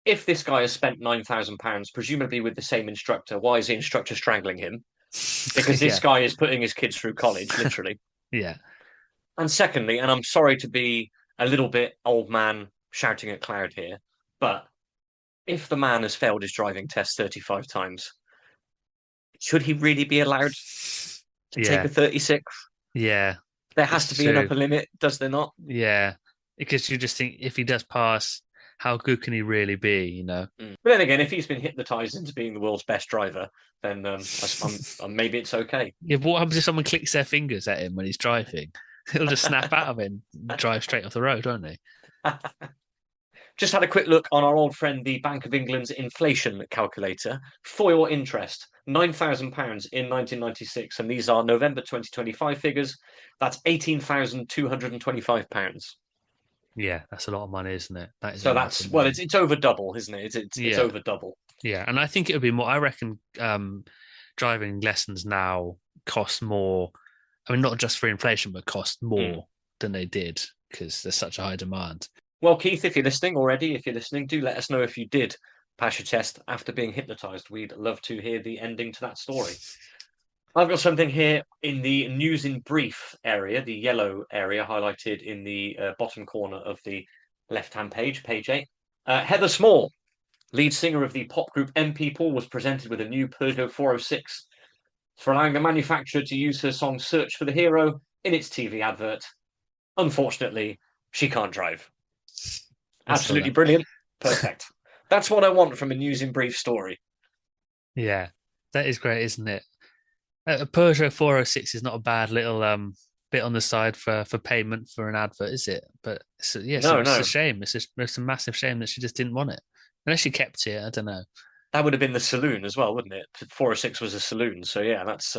S1: if this guy has spent £9,000, presumably with the same instructor, why is the instructor strangling him? Because this
S2: Yeah,
S1: guy is putting his kids through college, literally.
S2: yeah.
S1: And secondly, and I'm sorry to be a little bit old man shouting at cloud here, but if the man has failed his driving test 35 times, should he really be allowed to take
S2: Yeah,
S1: a 36?
S2: yeah,
S1: There has to
S2: it's
S1: be an
S2: true.
S1: upper limit, does there not?
S2: Yeah, because you just think if he does pass, how good can he really be? You know?
S1: But then again, if he's been hypnotized into being the world's best driver, then maybe it's okay.
S2: Yeah, but what happens if someone clicks their fingers at him when he's driving? He'll just snap out of it and drive straight off the road, won't he?
S1: Just had a quick look on our old friend, the Bank of England's inflation calculator. For your interest, £9,000 in 1996, and these are November 2025 figures. That's £18,225.
S2: Yeah, that's a lot of money, isn't it? That is a
S1: So
S2: lot
S1: that's
S2: of
S1: well,
S2: money.
S1: it's over double, isn't it? It's
S2: Yeah,
S1: over double.
S2: yeah, and I think it would be more. I reckon driving lessons now cost more. I mean, not just for inflation, but cost
S1: Mm.
S2: more than they did because there's such a high demand.
S1: Well, Keith, if you're listening already, if you're listening, do let us know if you did pass your test after being hypnotized. We'd love to hear the ending to that story. I've got something here in the news in brief area, the yellow area highlighted in the bottom corner of the left-hand page, page 8. Heather Small, lead singer of the pop group M People, was presented with a new Peugeot 406 for allowing the manufacturer to use her song Search for the Hero in its TV advert. Unfortunately, she can't drive.
S2: That's still
S1: Absolutely
S2: that.
S1: brilliant. Perfect. That's what I want from a news in brief story.
S2: Yeah, that is great, isn't it? A Peugeot 406 is not a bad little bit on the side for payment for an advert, is it? But
S1: No,
S2: it's a
S1: no.
S2: shame. It's a massive shame that she just didn't want it. Unless she kept it, I don't know.
S1: That would have been the saloon as well, wouldn't it? 406 was a saloon. So yeah, that's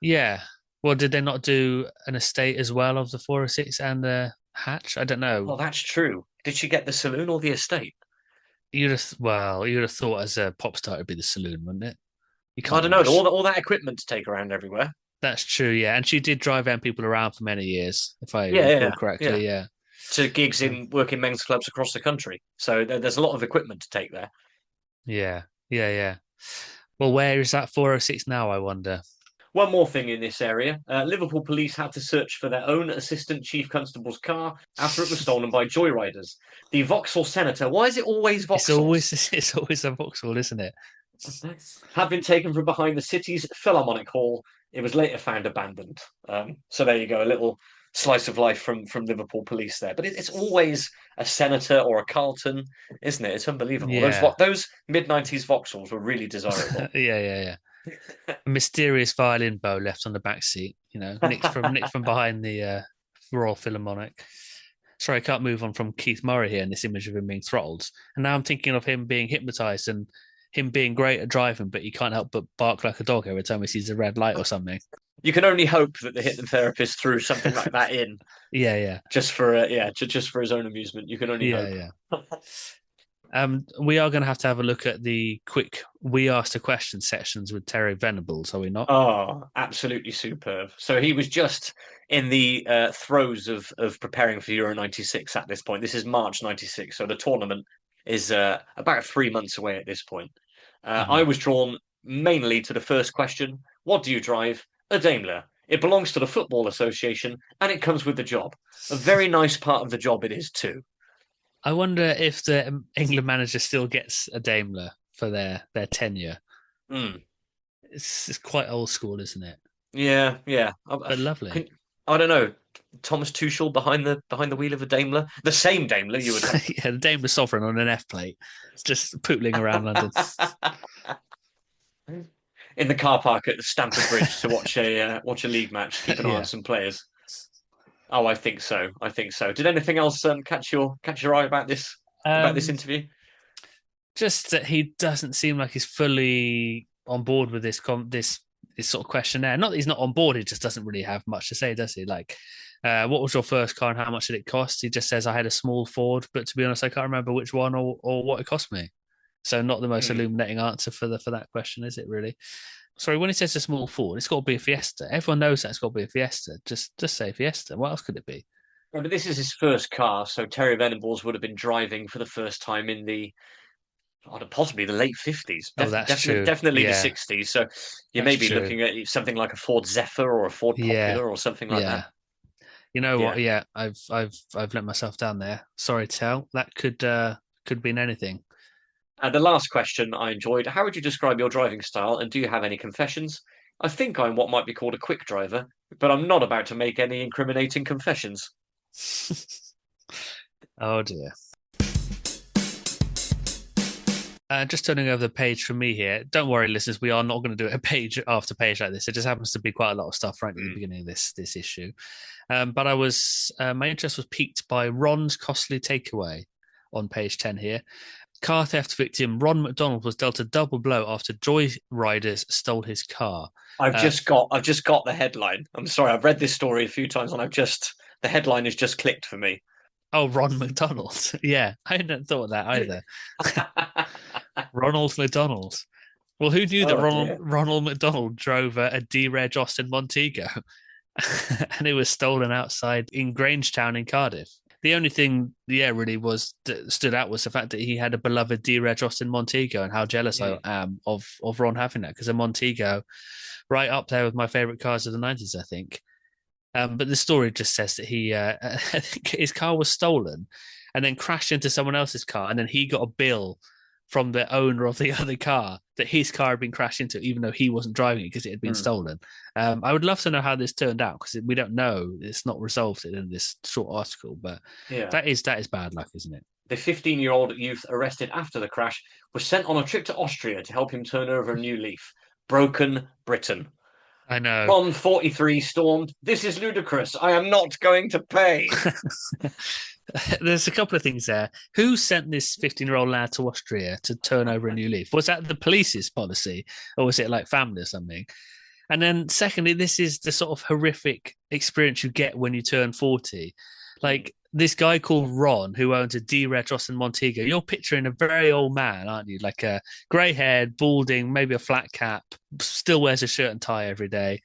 S2: Yeah. Well, did they not do an estate as well of the 406 and the hatch? I don't know.
S1: well, that's true. Did she get the saloon or the estate?
S2: You'd have thought as a pop star it'd be the saloon, wouldn't it? You
S1: I
S2: can't
S1: don't know.
S2: imagine.
S1: All that equipment to take around everywhere.
S2: That's true, yeah. And she did drive M people around for many years, if I
S1: Yeah,
S2: recall
S1: yeah, yeah.
S2: correctly, yeah.
S1: to gigs
S2: Um,
S1: in working men's clubs across the country. So there's a lot of equipment to take there.
S2: yeah, yeah. Well, where is that 406 now, I wonder?
S1: One more thing in this area. Liverpool police had to search for their own assistant chief constable's car after it was stolen by joyriders. The Vauxhall Senator, why is it always
S2: It's
S1: Vauxhalls?
S2: always it's always a Vauxhall, isn't it?
S1: Had been taken from behind the city's Philharmonic Hall. It was later found abandoned. So there you go, a little slice of life from Liverpool police there. But it's always a Senator or a Carlton, isn't it? It's unbelievable.
S2: Yeah.
S1: Those mid-90s Vauxhalls were really desirable.
S2: Yeah. A mysterious violin bow left on the back seat, nicked from behind the Royal Philharmonic. Sorry, I can't move on from Keith Murray here in this image of him being throttled. And now I'm thinking of him being hypnotized and him being great at driving, but he can't help but bark like a dog every time he sees a red light or something.
S1: You can only hope that the hypnotherapist threw something like that in
S2: Yeah.
S1: just for just for his own amusement. You can only hope.
S2: Yeah. We are going to have a look at the quick "We Asked a Question" sections with Terry Venables, are we not?
S1: Oh, absolutely superb. So he was just in the throes of preparing for Euro 96 at this point. This is March 96, so the tournament is about 3 months away at this point. I
S2: Mhm.
S1: was drawn mainly to the first question. What do you drive? A Daimler. It belongs to the Football Association and it comes with the job. A very nice part of the job it is too.
S2: I wonder if the England manager still gets a Daimler for their tenure.
S1: Mm.
S2: It's quite old school, isn't it?
S1: Yeah.
S2: But lovely.
S1: I don't know. Thomas Tuchel behind the wheel of a Daimler, the same Daimler you would hope.
S2: Yeah, the Daimler Sovereign on an F plate. It's just pootling around London.
S1: In the car park at Stamford Bridge to watch a league match, keep an eye on
S2: Yeah.
S1: some players. Oh, I think so. I think so. Did anything else catch your eye about this
S2: Um,
S1: interview?
S2: just that he doesn't seem like he's fully on board with this sort of questionnaire. Not that he's not on board, he just doesn't really have much to say, does he? Like, what was your first car and how much did it cost? He just says I had a small Ford, but to be honest, I can't remember which one or what it cost me. So not the most
S1: Hmm.
S2: illuminating answer for that question, is it really? Sorry, when he says a small Ford, it's got to be a Fiesta. Everyone knows that it's got to be a Fiesta. Just say Fiesta. What else could it be?
S1: But this is his first car, so Terry Venables would have been driving for the first time in possibly the late 50s,
S2: Oh, that's true.
S1: definitely the
S2: Yeah,
S1: 60s. So you may
S2: that's
S1: be
S2: true.
S1: looking at something like a Ford Zephyr or a Ford
S2: Yeah,
S1: Popular or something like that.
S2: yeah. You know what?
S1: Yeah.
S2: Yeah, I've let myself down there. Sorry to tell. That could mean anything.
S1: And the last question I enjoyed, how would you describe your driving style and do you have any confessions? I think I'm what might be called a quick driver, but I'm not about to make any incriminating confessions.
S2: Oh dear. Just turning over the page for me here. Don't worry, listeners. We are not going to do it a page after page like this. It just happens to be quite a lot of stuff right at the
S1: Mm.
S2: beginning of this issue. But my interest was piqued by Ron's costly takeaway on page 10 here. Car theft victim Ron McDonald was dealt a double blow after joyriders stole his car. Uh,
S1: I've just got the headline. I'm sorry, I've read this story a few times and the headline has just clicked for me.
S2: oh, Ron McDonald. Yeah, I hadn't thought of that either. Ronald McDonald. Well, who knew that
S1: Oh
S2: Ronald
S1: dear.
S2: Ronald McDonald drove a D-Reg Austin Montego, and it was stolen outside in Grangetown in Cardiff. The only thing, yeah, really was that stood out was the fact that he had a beloved D-Reg Austin Montego, and how jealous I
S1: Mm.
S2: am of Ron having that, because a Montego, right up there with my favorite cars of the '90s, I think. But the story just says that I think his car was stolen, and then crashed into someone else's car, and then he got a bill from the owner of the other car that his car had been crashed into, even though he wasn't driving it because it had been
S1: Mm.
S2: stolen. I would love to know how this turned out because we don't know. It's not resolved in this short article, but
S1: Yeah.
S2: that is bad luck, isn't it?
S1: The 15-year-old youth arrested after the crash was sent on a trip to Austria to help him turn over a new leaf. Broken Britain.
S2: I know.
S1: Ron 43 stormed, "This is ludicrous. I am not going to pay."
S2: There's a couple of things there. Who sent this 15-year-old lad to Austria to turn over a new leaf? Was that the police's policy, or was it like family or something? And then, secondly, this is the sort of horrific experience you get when you turn 40.
S1: Mm.
S2: Like this guy called Ron, who owns a D-Reg Austin Montego. You're picturing a very old man, aren't you? Like a grey haired, balding, maybe a flat cap, still wears a shirt and tie every day.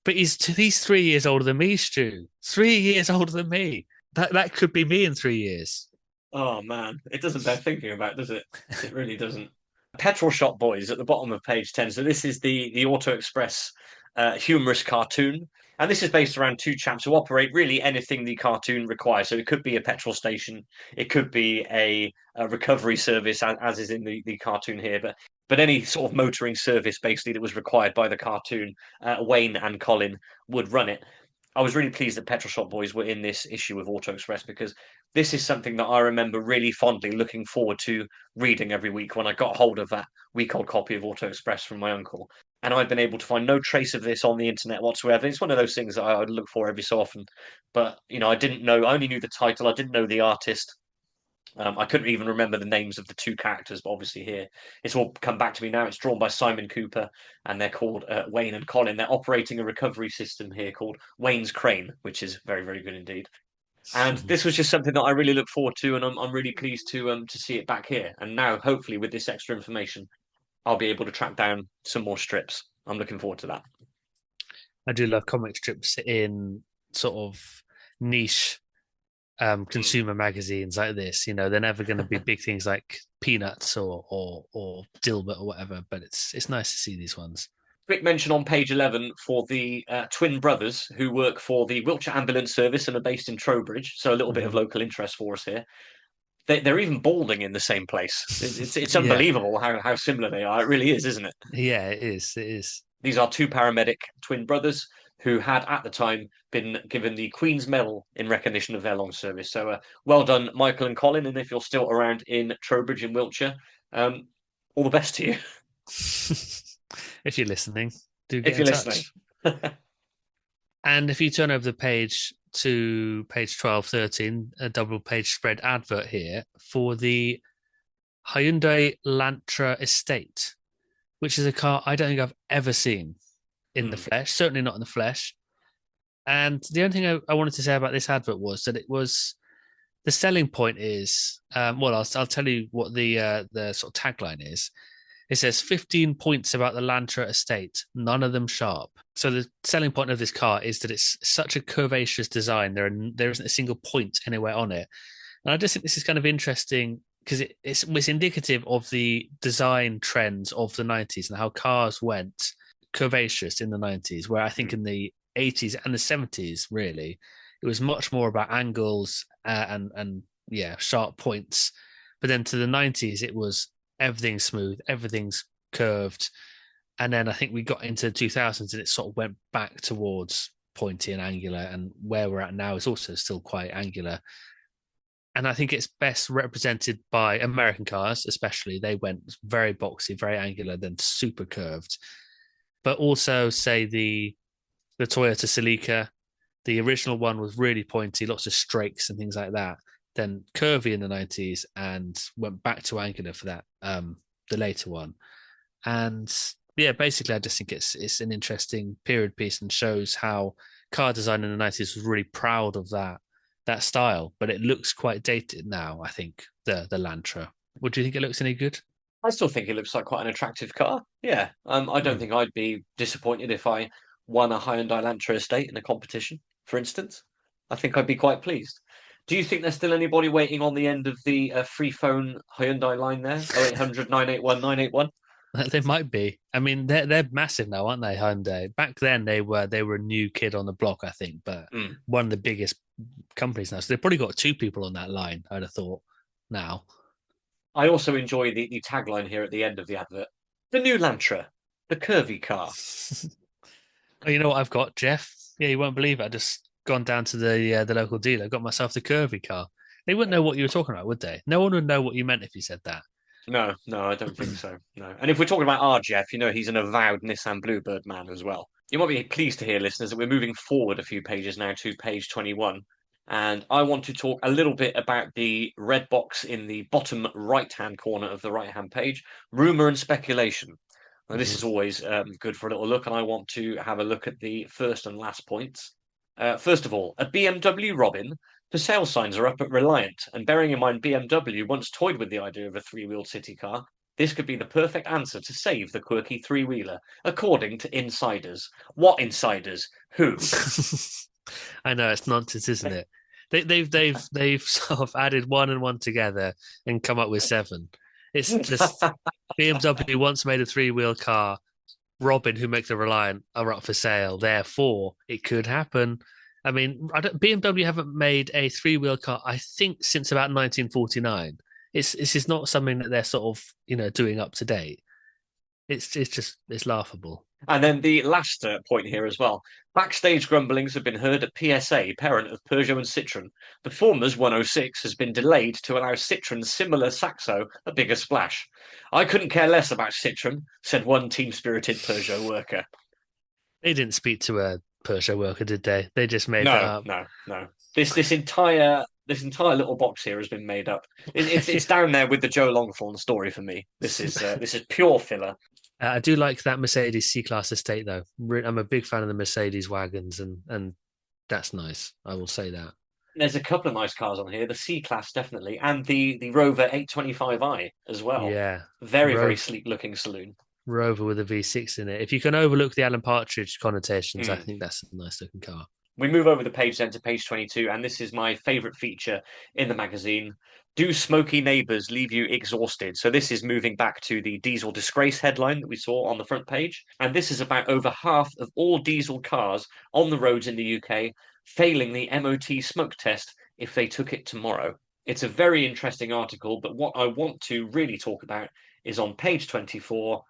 S2: But he's 3 years older than me, Stu. 3 years older than me. That could be me in 3 years.
S1: Oh man, it doesn't bear thinking about, does it? It really doesn't. Petrol Shop Boys at the bottom of page 10. So this is the Auto Express humorous cartoon. And this is based around two chaps who operate really anything the cartoon requires. So it could be a petrol station, it could be a recovery service, as is in the cartoon here, but any sort of motoring service basically that was required by the cartoon, Wayne and Colin would run it. I was really pleased that Petrol Shop Boys were in this issue of Auto Express because this is something that I remember really fondly looking forward to reading every week when I got hold of that week-old copy of Auto Express from my uncle. And I've been able to find no trace of this on the internet whatsoever. It's one of those things that I would look for every so often. But, I didn't know, I only knew the title, I didn't know the artist. I couldn't even remember the names of the two characters, but obviously here it's all come back to me now. It's drawn by Simon Cooper, and they're called Wayne and Colin. They're operating a recovery system here called Wayne's Crane, which is very, very good indeed. And this was just something that I really look forward to, and I'm really pleased to see it back here. And now, hopefully, with this extra information, I'll be able to track down some more strips. I'm looking forward to that.
S2: I do love comic strips in sort of niche
S1: Mm.
S2: consumer magazines like this. They're never going to be big things like Peanuts or Dilbert or whatever. But it's nice to see these ones.
S1: Quick mention on page 11 for the twin brothers who work for the Wiltshire Ambulance Service and are based in Trowbridge. So a little bit of
S2: Hmm.
S1: local interest for us here. They're even balding in the same place. It's
S2: Yeah,
S1: unbelievable how similar they are. It really is, isn't it?
S2: yeah, it is. It is.
S1: These are two paramedic twin brothers who had at the time been given the Queen's Medal in recognition of their long service. So well done, Michael and Colin. And if you're still around in Trowbridge in Wiltshire, um, all the best to you
S2: If you're listening, do get
S1: if
S2: in
S1: you're listening.
S2: touch. And if you turn over the page to page 12, 13, a double page spread advert here for the Hyundai Elantra Estate, which is a car I don't think I've ever seen in the
S1: Hmm.
S2: flesh, certainly not in the flesh. And the only thing I wanted to say about this advert was that it was the selling point is, well, I'll tell you what the sort of tagline is. It says 15 points about the Lantra estate, none of them sharp. So the selling point of this car is that it's such a curvaceous design. There isn't a single point anywhere on it. And I just think this is kind of interesting because it's indicative of the design trends of the 90s and how cars went curvaceous in the 90s, where I think in the 80s and the 70s, really, it was much more about angles and yeah, sharp points. But then to the 90s, it was everything's smooth, everything's curved. And then I think we got into the 2000s and it sort of went back towards pointy and angular. And where we're at now is also still quite angular. And I think it's best represented by American cars, especially. They went very boxy, very angular, then super curved. But also, say the Toyota Celica, the original one was really pointy, lots of strakes and things like that. Then curvy in the 90s and went back to angular for that, the later one. And yeah, basically, I just think it's an interesting period piece and shows how car design in the 90s was really proud of that style, but it looks quite dated now, I think, the Lantra. Would you think it looks any good?
S1: I still think it looks like quite an attractive car. Yeah. I don't
S2: Mm.
S1: think I'd be disappointed if I won a Hyundai Elantra estate in a competition, for instance. I think I'd be quite pleased. Do you think there's still anybody waiting on the end of the free phone Hyundai line there? 0800 981 981?
S2: They might be. I mean, they're massive now, aren't they, Hyundai? Back then they were a new kid on the block, I think, but one of the biggest companies now. So they've probably got two people on that line, I'd have thought now.
S1: I also enjoy the tagline here at the end of the advert. The new Lantra, the curvy car.
S2: Oh, you know what I've got, Jeff? Yeah, you won't believe it. I just gone down to the local dealer, got myself the curvy car. They wouldn't know what you were talking about, would they? No one would know what you meant if you said that.
S1: No, no, I don't think so. No. And if we're talking about our Jeff, he's an avowed Nissan Bluebird man as well. You might be pleased to hear, listeners, that we're moving forward a few pages now to page 21. And I want to talk a little bit about the red box in the bottom right-hand corner of the right-hand page, rumour and speculation. Now, this is
S2: Mhm.
S1: always good for a little look, and I want to have a look at the first and last points. First of all, a BMW Robin. The sales signs are up at Reliant, and bearing in mind BMW once toyed with the idea of a three-wheeled city car, this could be the perfect answer to save the quirky three-wheeler, according to insiders. What insiders? Who?
S2: I know it's nonsense, isn't it? They've sort of added one and one together and come up with seven. It's just BMW once made a three-wheel car. Robin, who make the Reliant, are up for sale. Therefore, it could happen. I mean, BMW haven't made a three-wheel car, I think, since about 1949. This is not something that they're sort of doing up to date. It's laughable.
S1: And then the last point here as well. Backstage grumblings have been heard at PSA, parent of Peugeot and Citroën. The former's 106 has been delayed to allow Citroën's similar Saxo a bigger splash. I couldn't care less about Citroën, said one team-spirited Peugeot worker.
S2: They didn't speak to a Peugeot worker, did they? They just made that
S1: No,
S2: up.
S1: no. This entire little box here has been made up. It's down there with the Joe Longthorne story for me. This is pure filler.
S2: I do like that Mercedes C-Class estate, though. I'm a big fan of the Mercedes wagons, and that's nice. I will say that.
S1: There's a couple of nice cars on here. The C-Class definitely, and the Rover 825i as well.
S2: Yeah,
S1: Very, very sleek looking saloon.
S2: Rover with a V6 in it. If you can overlook the Alan Partridge connotations, I
S1: Mm.
S2: think that's a nice looking car.
S1: We move over the page then to page 22, and this is my favourite feature in the magazine. Do smoky neighbours leave you exhausted? So this is moving back to the diesel disgrace headline that we saw on the front page. And this is about over half of all diesel cars on the roads in the UK failing the MOT smoke test if they took it tomorrow. It's a very interesting article, but what I want to really talk about is on page 24,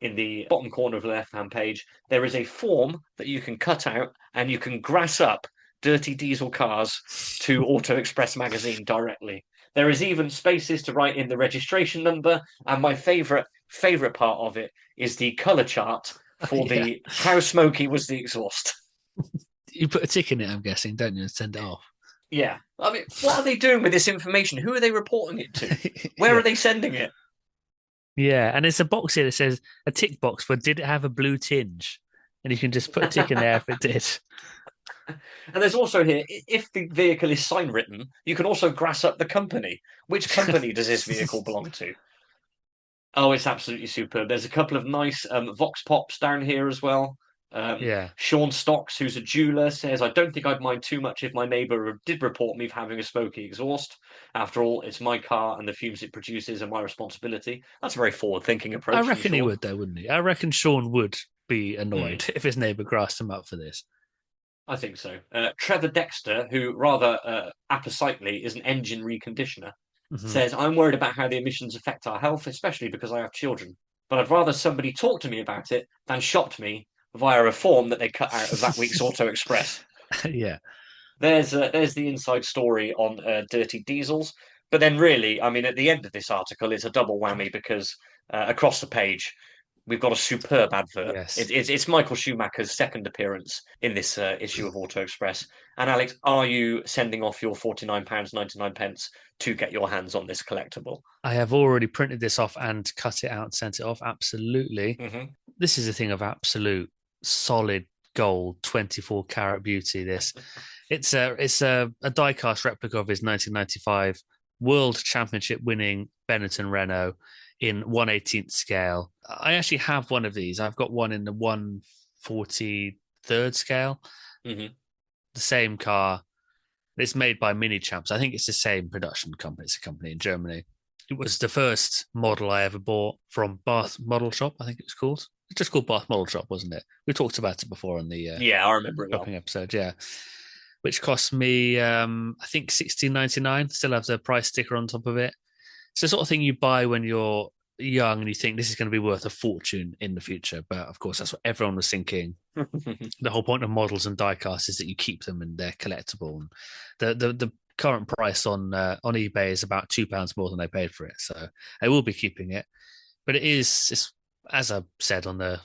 S1: in the bottom corner of the left-hand page, there is a form that you can cut out and you can grass up dirty diesel cars to Auto Express magazine directly. There is even spaces to write in the registration number, and my favourite part of it is the colour chart for the how smoky was the exhaust.
S2: You put a tick in it, I'm guessing, don't you, and send it off.
S1: Yeah. I mean, what are they doing with this information? Who are they reporting it to? Where are they sending it?
S2: Yeah, and it's a box here that says a tick box for did it have a blue tinge? And you can just put a tick in there if it did.
S1: And there's also here, if the vehicle is sign written, you can also grass up the company. Which company does this vehicle belong to? Oh, it's absolutely superb. There's a couple of nice Vox Pops down here as well.
S2: Yeah.
S1: Sean Stocks, who's a jeweler, says, I don't think I'd mind too much if my neighbour did report me for having a smoky exhaust. After all, it's my car and the fumes it produces are my responsibility. That's a very forward-thinking approach.
S2: I reckon he would, though, wouldn't he? I reckon Sean would be annoyed if his neighbour grassed him up for this.
S1: I think so. Trevor Dexter, who rather appositely is an engine reconditioner, says, I'm worried about how the emissions affect our health, especially because I have children. But I'd rather somebody talk to me about it than shopped me via a form that they cut out of that week's Auto Express.
S2: Yeah.
S1: There's the inside story on dirty diesels. But then really, I mean, at the end of this article, it's a double whammy because across the page, we've got a superb advert.
S2: Yes.
S1: It's Michael Schumacher's second appearance in this issue of Auto Express. And Alex, are you sending off your £49.99 to get your hands on this collectible?
S2: I have already printed this off and cut it out and sent it off. Absolutely.
S1: Mm-hmm.
S2: This is a thing of absolute solid gold, 24 karat beauty. This, it's a die-cast replica of his 1995 World Championship winning Benetton Renault in 1/18th scale. I actually have one of these. I've got one in the 1/43rd scale.
S1: Mm-hmm.
S2: The same car. It's made by Mini Champs. I think it's the same production company. It's a company in Germany. It was the first model I ever bought from Bath Model Shop, I think it was called. It's just called Bath Model Shop, wasn't it? We talked about it before on the
S1: yeah, I remember it
S2: shopping episode, yeah. Which cost me, I think, $16.99. Still have the price sticker on top of it. It's the sort of thing you buy when you're young and you think this is going to be worth a fortune in the future. But of course, that's what everyone was thinking. The whole point of models and diecast is that you keep them and they're collectible. And the current price on eBay is about £2 more than I paid for it. So I will be keeping it. But it's as I've said on the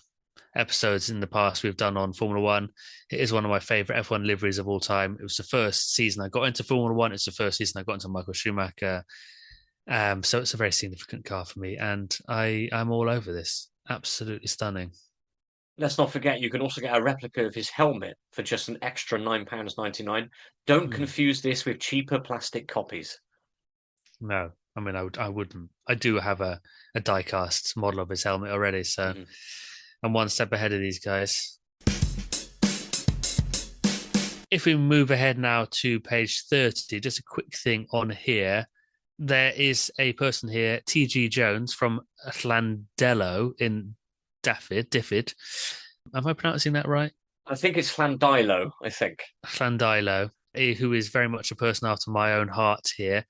S2: episodes in the past we've done on Formula One, it is one of my favorite F1 liveries of all time. It was the first season I got into Formula One. It's the first season I got into Michael Schumacher. So it's a very significant car for me, and I'm all over this. Absolutely stunning.
S1: Let's not forget, you can also get a replica of his helmet for just an extra £9.99. Don't confuse this with cheaper plastic copies.
S2: No, I mean, I wouldn't. I do have a die-cast model of his helmet already, so I'm one step ahead of these guys. If we move ahead now to page 30, just a quick thing on here. There is a person here, T.G. Jones from Llandello in Diffid. Am I pronouncing that right?
S1: I think it's Flandilo, I think.
S2: Llandilo, who is very much a person after my own heart here.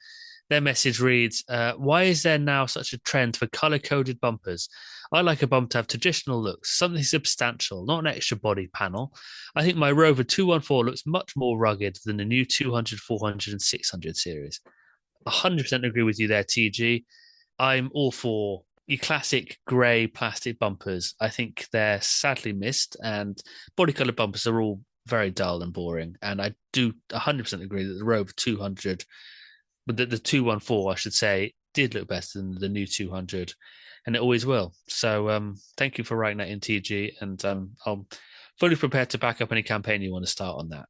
S2: Their message reads, why is there now such a trend for color-coded bumpers? I like a bumper to have traditional looks, something substantial, not an extra body panel. I think my Rover 214 looks much more rugged than the new 200, 400 and 600 series. 100% agree with you there, TG. I'm all for your classic grey plastic bumpers. I think they're sadly missed, and body colored bumpers are all very dull and boring. And I do 100% agree that the Rover 200, but the 214, I should say, did look better than the new 200, and it always will. So thank you for writing that in, TG, and I'm fully prepared to back up any campaign you want to start on that.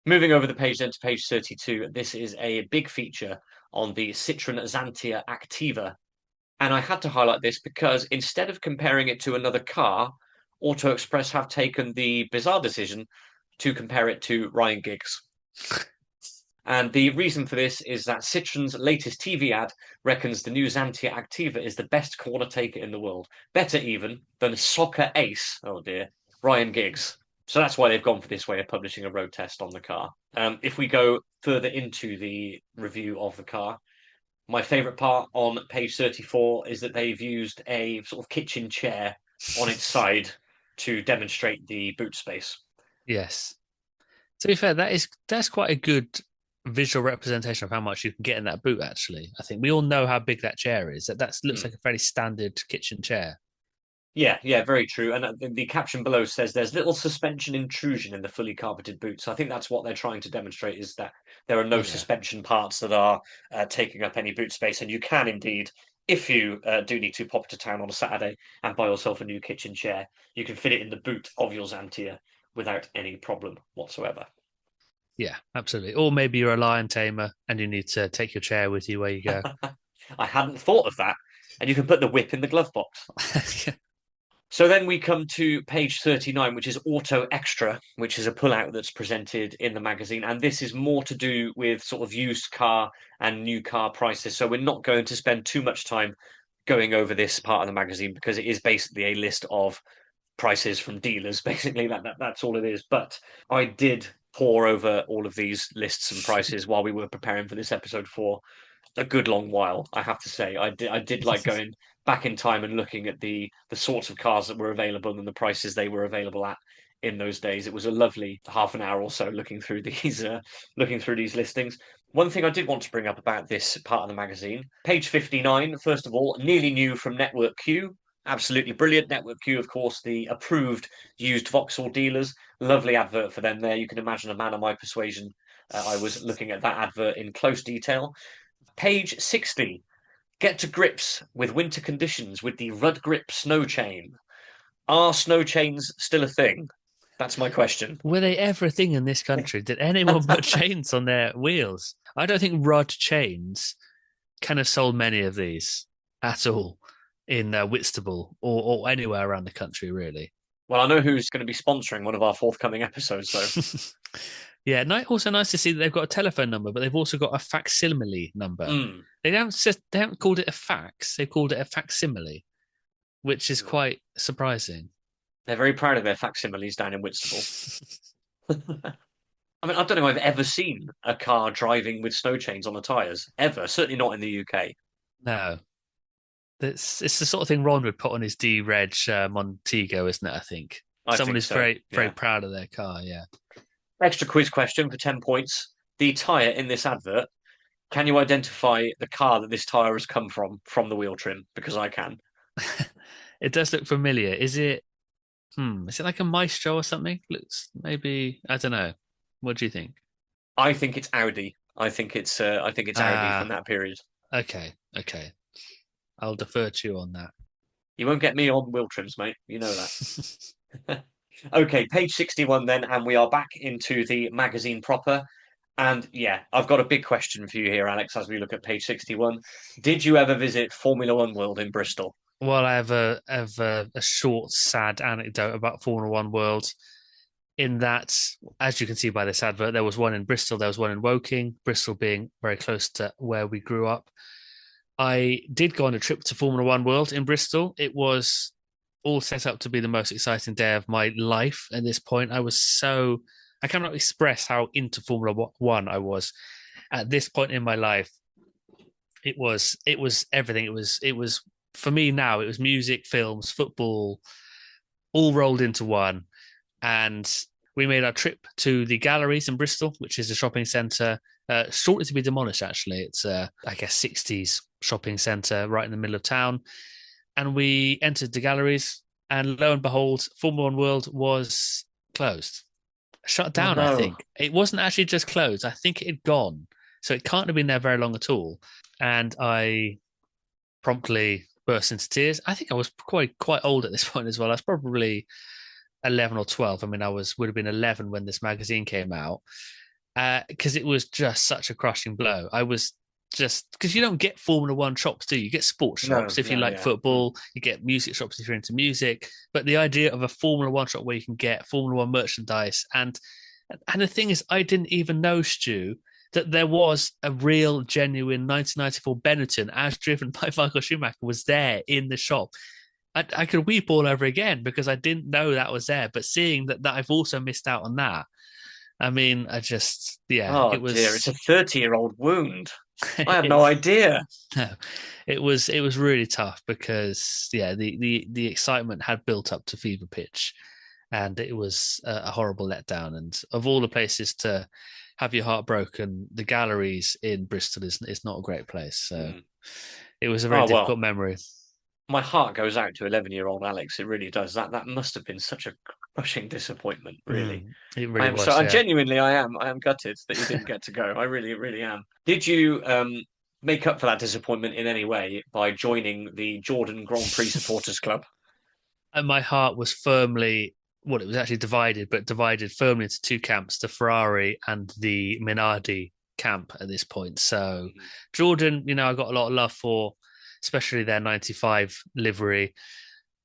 S1: Moving over the page then to page 32, this is a big feature on the Citroën Xantia Activa. And I had to highlight this because instead of comparing it to another car, Auto Express have taken the bizarre decision to compare it to Ryan Giggs. And the reason for this is that Citroen's latest TV ad reckons the new Xantia Activa is the best corner taker in the world. Better even than soccer ace, oh dear, Ryan Giggs. So that's why they've gone for this way of publishing a road test on the car. If we go further into the review of the car, my favourite part on page 34 is that they've used a sort of kitchen chair on its side to demonstrate the boot space.
S2: Yes. To be fair, that's quite a good visual representation of how much you can get in that boot, actually. I think we all know how big that chair is. That looks like a very standard kitchen chair.
S1: Yeah, very true. And the caption below says there's little suspension intrusion in the fully carpeted boot. So I think that's what they're trying to demonstrate is that there are no suspension parts that are taking up any boot space. And you can indeed, if you do need to pop to town on a Saturday and buy yourself a new kitchen chair, you can fit it in the boot of your Xantia without any problem whatsoever.
S2: Yeah, absolutely. Or maybe you're a lion tamer and you need to take your chair with you where you go.
S1: I hadn't thought of that. And you can put the whip in the glove box. So then we come to page 39, which is Auto Extra, which is a pullout that's presented in the magazine. And this is more to do with sort of used car and new car prices. So we're not going to spend too much time going over this part of the magazine because it is basically a list of prices from dealers. Basically, that's all it is. But I did pore over all of these lists and prices while we were preparing for this episode for a good long while, I have to say. I did like going back in time and looking at the sorts of cars that were available and the prices they were available at in those days. It was a lovely half an hour or so looking through these listings. One thing I did want to bring up about this part of the magazine, page 59, first of all, nearly new from Network Q. Absolutely brilliant. Network Q, of course, the approved used Vauxhall dealers. Lovely advert for them there. You can imagine a man of my persuasion. I was looking at that advert in close detail. Page 60. Get to grips with winter conditions with the Rudd Grip snow chain. Are snow chains still a thing? That's my question.
S2: Were they ever a thing in this country? Did anyone put chains on their wheels? I don't think Rudd chains can have sold many of these at all in Whitstable or anywhere around the country, really.
S1: Well, I know who's going to be sponsoring one of our forthcoming episodes, though.
S2: Yeah, also nice to see that they've got a telephone number, but they've also got a facsimile number. They haven't called it a fax; they've called it a facsimile, which is quite surprising.
S1: They're very proud of their facsimiles down in Whitstable. I mean, I don't know if I've ever seen a car driving with snow chains on the tyres, ever. Certainly not in the UK.
S2: No, it's the sort of thing Ron would put on his D-Reg Montego, isn't it? I think someone who's very proud of their car. Yeah.
S1: Extra quiz question for 10 points. The tyre in this advert, can you identify the car that this tyre has come from the wheel trim? Because I can.
S2: It does look familiar. Is it like a Maestro or something? Looks maybe, I don't know. What do you think?
S1: I think it's Audi. I think it's Audi from that period.
S2: Okay. I'll defer to you on that.
S1: You won't get me on wheel trims, mate. You know that. Okay, page 61 then, and we are back into the magazine proper. And yeah, I've got a big question for you here, Alex, as we look at page 61. Did you ever visit Formula One World in Bristol?
S2: Well, I have a short, sad anecdote about Formula One World. in that, as you can see by this advert, there was one in Bristol, there was one in Woking, Bristol being very close to where we grew up. I did go on a trip to Formula One World in Bristol. It was all set up to be the most exciting day of my life at this point. I cannot express how into Formula One I was at this point in my life. It was everything. It was for me now, it was music, films, football, all rolled into one. And we made our trip to the galleries in Bristol, which is a shopping centre shortly to be demolished, actually. It's, I guess, 60s shopping centre right in the middle of town. And we entered the galleries, and lo and behold, Formula One World was closed. Shut
S1: Oh
S2: down, I
S1: no.
S2: think. It wasn't actually just closed. I think it had gone. So it can't have been there very long at all. And I promptly burst into tears. I think I was quite old at this point as well. I was probably 11 or 12. I mean, would have been 11 when this magazine came out, because it was just such a crushing blow. I was just because you don't get Formula One shops, do you? You get sports
S1: No,
S2: shops if you
S1: no,
S2: like
S1: yeah. Mm.
S2: football. You get music shops if you're into music. But the idea of a Formula One shop where you can get Formula One merchandise and the thing is, I didn't even know, Stu, that there was a real, genuine 1994 Benetton, as driven by Michael Schumacher, was there in the shop. I could weep all over again because I didn't know that was there. But seeing that I've also missed out on that, I mean, yeah,
S1: Oh
S2: it
S1: dear, it's
S2: was,
S1: a 30-year-old wound. I had no
S2: it's,
S1: idea.
S2: no, it was really tough because, yeah, the excitement had built up to fever pitch, and it was a horrible letdown. And of all the places to have your heart broken, the galleries in Bristol is not a great place. So
S1: Mm.
S2: it was a very
S1: Oh well,
S2: difficult memory.
S1: my heart goes out to 11-year-old Alex. It really does. That must have been such a crushing disappointment, really.
S2: It
S1: I
S2: really
S1: am so
S2: was,
S1: I
S2: yeah.
S1: genuinely I am gutted that you didn't get to go. I really, really am. Did you make up for that disappointment in any way by joining the Jordan Grand Prix Supporters Club?
S2: And my heart was firmly, well, it was actually divided, but divided firmly into two camps, the Ferrari and the Minardi camp at this point. So
S1: Mhm.
S2: Jordan, I got a lot of love for, especially their 95 livery.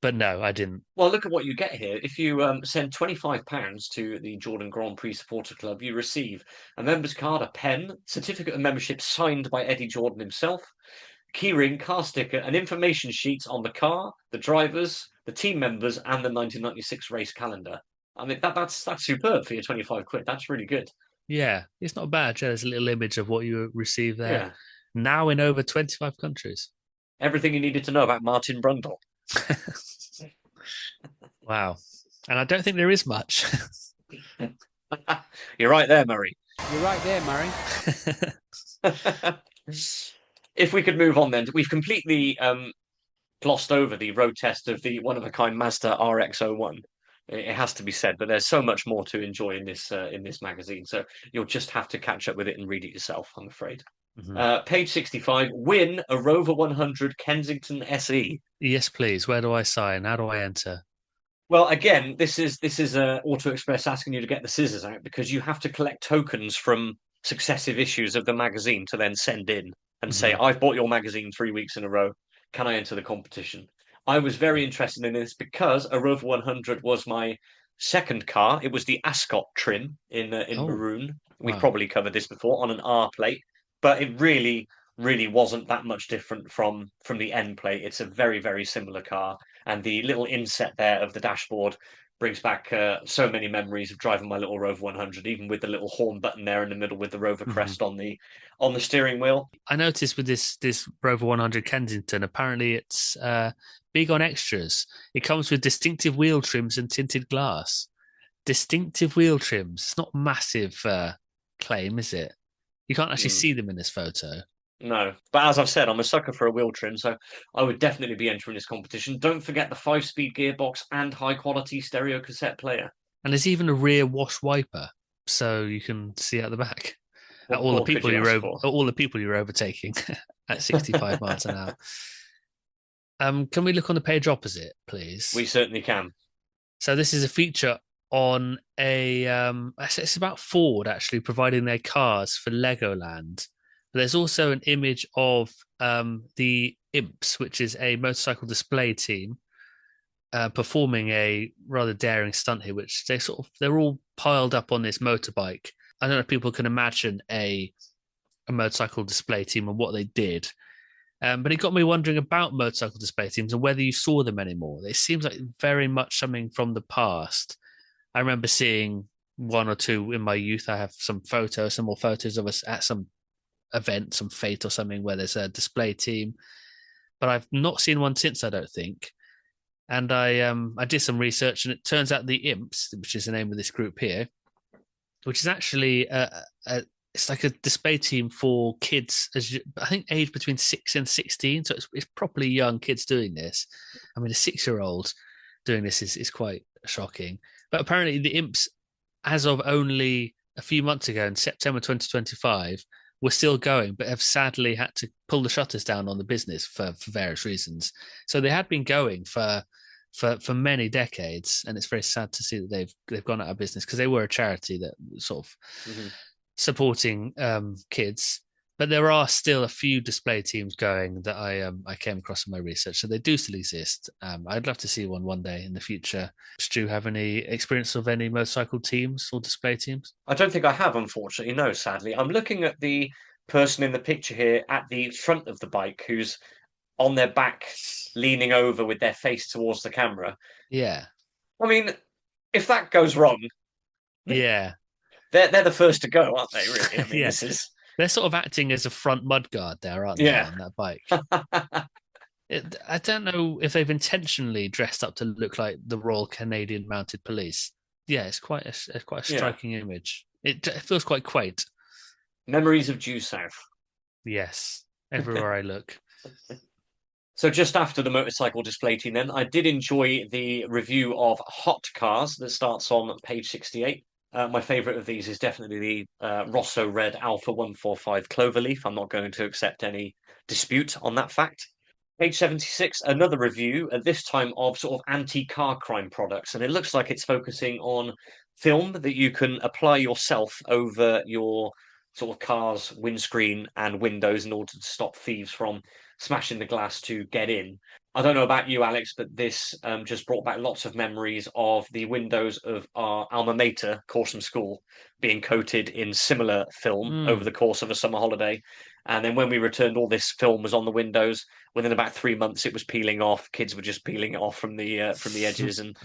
S2: But no, I didn't.
S1: Well, look at what you get here. If you send £25 to the Jordan Grand Prix Supporter Club, you receive a member's card, a pen, certificate of membership signed by Eddie Jordan himself, keyring, car sticker, and information sheets on the car, the drivers, the team members, and the 1996 race calendar. I mean, that's superb for your 25 quid. That's really good.
S2: Yeah, it's not bad. Yeah, there's a little image of what you receive there.
S1: Yeah.
S2: Now in over 25 countries.
S1: Everything you needed to know about Martin Brundle.
S2: Wow. And I don't think there is much.
S1: You're right there, Murray.
S3: You're right there, Murray.
S1: If we could move on then, we've completely glossed over the road test of the one-of-a-kind Mazda RX-01. It has to be said, but there's so much more to enjoy in this magazine. So you'll just have to catch up with it and read it yourself, I'm afraid.
S2: Mhm.
S1: Page 65, win a Rover 100 Kensington SE.
S2: Yes, please. Where do I sign? How do I enter?
S1: Well, again, this is Auto Express asking you to get the scissors out because you have to collect tokens from successive issues of the magazine to then send in and say,
S2: Mhm.
S1: I've bought your magazine 3 weeks in a row. Can I enter the competition? I was very interested in this because a Rover 100 was my second car. It was the Ascot trim in
S2: Oh,
S1: maroon. We've
S2: wow.
S1: probably covered this before on an R plate, but it really, really wasn't that much different from the N plate. It's a very, very similar car, and the little inset there of the dashboard brings back so many memories of driving my little Rover 100, even with the little horn button there in the middle with the Rover
S2: Mhm.
S1: crest on the steering wheel.
S2: I noticed with this Rover 100 Kensington, apparently it's big on extras. It comes with distinctive wheel trims and tinted glass. Distinctive wheel trims. It's not a massive claim, is it? You can't actually
S1: Mm,
S2: see them in this photo.
S1: no, but as I've said, I'm a sucker for a wheel trim, so I would definitely be entering this competition. Don't forget the 5-speed gearbox and high quality stereo cassette player.
S2: And there's even a rear wash wiper, so you can see out the back.
S1: What more could you ask for?
S2: All the people you're overtaking at 65 miles an hour. Can we look on the page opposite,
S1: We
S2: please?
S1: certainly can.
S2: So this is a feature on it's about Ford actually providing their cars for Legoland. There's also an image of the Imps, which is a motorcycle display team. performing a rather daring stunt here, which they're all piled up on this motorbike. I don't know if people can imagine a motorcycle display team and what they did. But it got me wondering about motorcycle display teams and whether you saw them anymore. It seems like very much something from the past. I remember seeing one or two in my youth. I have some more photos of us at some event, some fete or something where there's a display team. But I've not seen one since, I don't think. And I did some research, and it turns out the Imps, which is the name of this group here, which is actually it's like a display team for kids, I think aged between 6 and 16. So it's properly young kids doing this. I mean, a 6-year-old doing this is quite shocking. But apparently the Imps, as of only a few months ago in September 2025, were still going, but have sadly had to pull the shutters down on the business for various reasons. So they had been going for many decades, and it's very sad to see that they've gone out of business, because they were a charity that was sort of supporting kids. But there are still a few display teams going that I came across in my research, so they do still exist. I'd love to see one day in the future. Do you have any experience of any motorcycle teams or display teams?
S1: I don't think I have, unfortunately. No, sadly. I'm looking at the person in the picture here at the front of the bike who's on their back, leaning over with their face towards the camera.
S2: Yeah.
S1: I mean, if that goes wrong,
S2: Yeah.
S1: they're the first to go, aren't they? Really? I mean,
S2: Yeah.
S1: this is
S2: They're sort of acting as a front mudguard there, aren't they,
S1: yeah.
S2: on that bike? I don't know if they've intentionally dressed up to look like the Royal Canadian Mounted Police. Yeah, it's quite a striking image. It feels quite quaint.
S1: Memories of due south.
S2: Yes, everywhere I look.
S1: So just after the motorcycle display team, then I did enjoy the review of Hot Cars that starts on page 68. My favourite of these is definitely the Rosso Red Alpha 145 Cloverleaf. I'm not going to accept any dispute on that fact. Page 76, another review, at this time of sort of anti-car crime products. And it looks like it's focusing on film that you can apply yourself over your sort of car's windscreen and windows in order to stop thieves from smashing the glass to get in. I don't know about you, Alex, but this just brought back lots of memories of the windows of our alma mater, Corsham School, being coated in similar film over the course of a summer holiday. And then when we returned, all this film was on the windows. Within about 3 months, it was peeling off. Kids were just peeling it off from the edges, and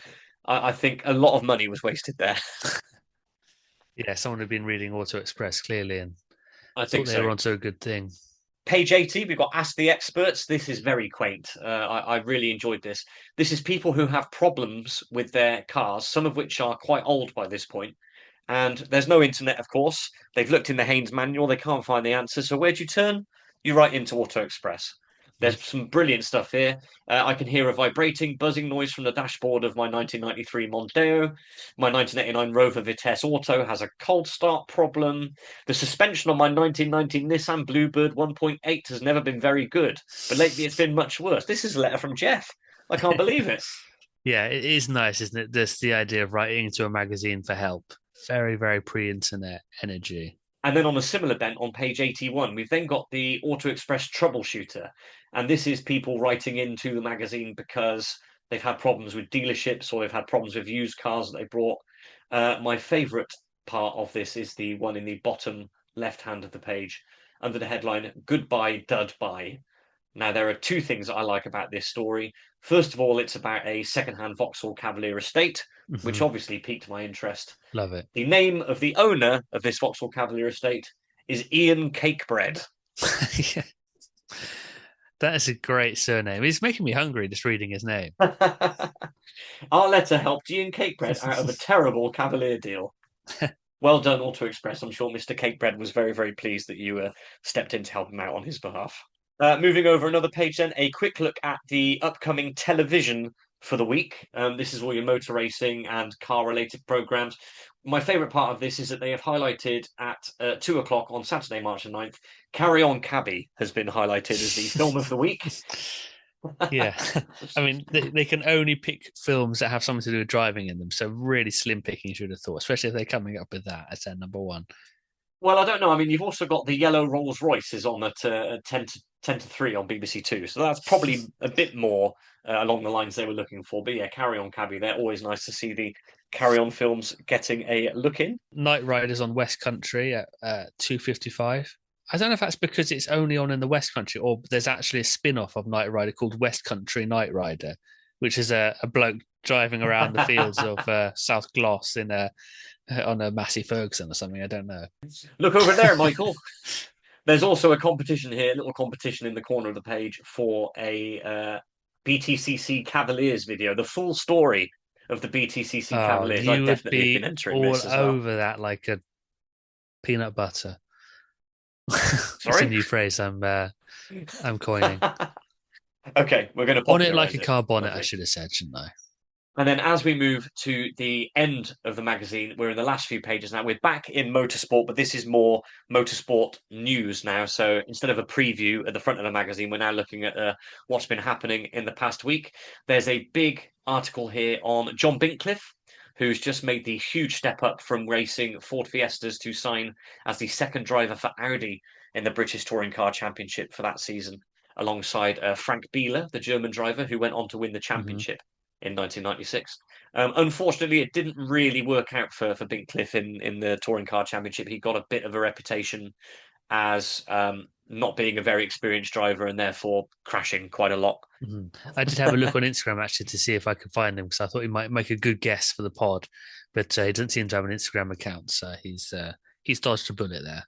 S1: I think a lot of money was wasted there.
S2: Yeah, someone had been reading Auto Express clearly and
S1: I
S2: thought
S1: think
S2: they were
S1: so.
S2: onto a good thing.
S1: Page 80, we've got Ask the Experts. This is very quaint. I really enjoyed this. This is people who have problems with their cars, some of which are quite old by this point. And there's no internet, of course. They've looked in the Haynes manual, they can't find the answer. So where do you turn? You write into Auto Express. There's some brilliant stuff here. I can hear a vibrating, buzzing noise from the dashboard of my 1993 Mondeo. My 1989 Rover Vitesse Auto has a cold start problem. The suspension on my 1990 Nissan Bluebird 1.8 has never been very good, but lately it's been much worse. This is a letter from Jeff. I can't believe it.
S2: Yeah, it is nice, isn't it? This the idea of writing into a magazine for help. Very, very pre-internet energy.
S1: And then on a similar bent, on page 81, we've then got the Auto Express troubleshooter. And this is people writing into the magazine because they've had problems with dealerships or they've had problems with used cars that they brought. My favourite part of this is the one in the bottom left hand of the page under the headline, Goodbye, Dud Bye. Now, there are two things that I like about this story. First of all, it's about a second-hand Vauxhall Cavalier estate, which obviously piqued my interest.
S2: Love it.
S1: The name of the owner of this Vauxhall Cavalier estate is Ian Cakebread.
S2: Yeah. That is a great surname. He's making me hungry just reading his name.
S1: Our letter helped Ian Cakebread out of a terrible Cavalier deal. Well done, Auto Express. I'm sure Mr. Cakebread was very, very pleased that you stepped in to help him out on his behalf. Moving over another page then, a quick look at the upcoming television for the week. This is all your motor racing and car-related programs. My favourite part of this is that they have highlighted at 2 o'clock on Saturday, March the 9th, Carry On Cabby has been highlighted as the film of the week.
S2: Yeah. I mean, they can only pick films that have something to do with driving in them. So really slim picking, you should have thought, especially if they're coming up with that as their number one.
S1: Well, I don't know. I mean, you've also got the yellow Rolls Royce is on at 10 10 to 3 on BBC Two. So that's probably a bit more along the lines they were looking for. But yeah, Carry On Cabby, they're always nice to see the Carry On films getting a look in.
S2: Night Riders on West Country at 2:55. I don't know if that's because it's only on in the West Country, or there's actually a spin-off of Night Rider called West Country Night Rider, which is a bloke driving around the fields of South Gloss on a Massey Ferguson or something. I don't know.
S1: Look over there, Michael. There's also a competition here, a little competition in the corner of the page for a BTCC Cavaliers video, the full story of the BTCC
S2: Oh,
S1: Cavaliers. I
S2: you would
S1: definitely have been
S2: be
S1: entering
S2: all
S1: this as well.
S2: over that like a peanut butter. It's a
S1: Sorry?
S2: new phrase I'm coining.
S1: Okay, we're going to
S2: On it
S1: popularize
S2: like a
S1: it.
S2: car bonnet, I
S1: Lovely.
S2: should have said, shouldn't I?
S1: And then as we move to the end of the magazine, we're in the last few pages now. We're back in motorsport, but this is more motorsport news now. So instead of a preview at the front of the magazine, we're now looking at what's been happening in the past week. There's a big article here on John Bincliffe, who's just made the huge step up from racing Ford Fiestas to sign as the second driver for Audi in the British Touring Car Championship for that season, alongside Frank Bieler, the German driver who went on to win the
S2: Mm-hmm.
S1: championship in 1996. Unfortunately, it didn't really work out for Bincliffe in the Touring Car Championship. He got a bit of a reputation as not being a very experienced driver and therefore crashing quite a lot.
S2: Mm-hmm. I did have a look on Instagram actually to see if I could find him because I thought he might make a good guess for the pod, but he doesn't seem to have an Instagram account, so he's dodged a bullet there.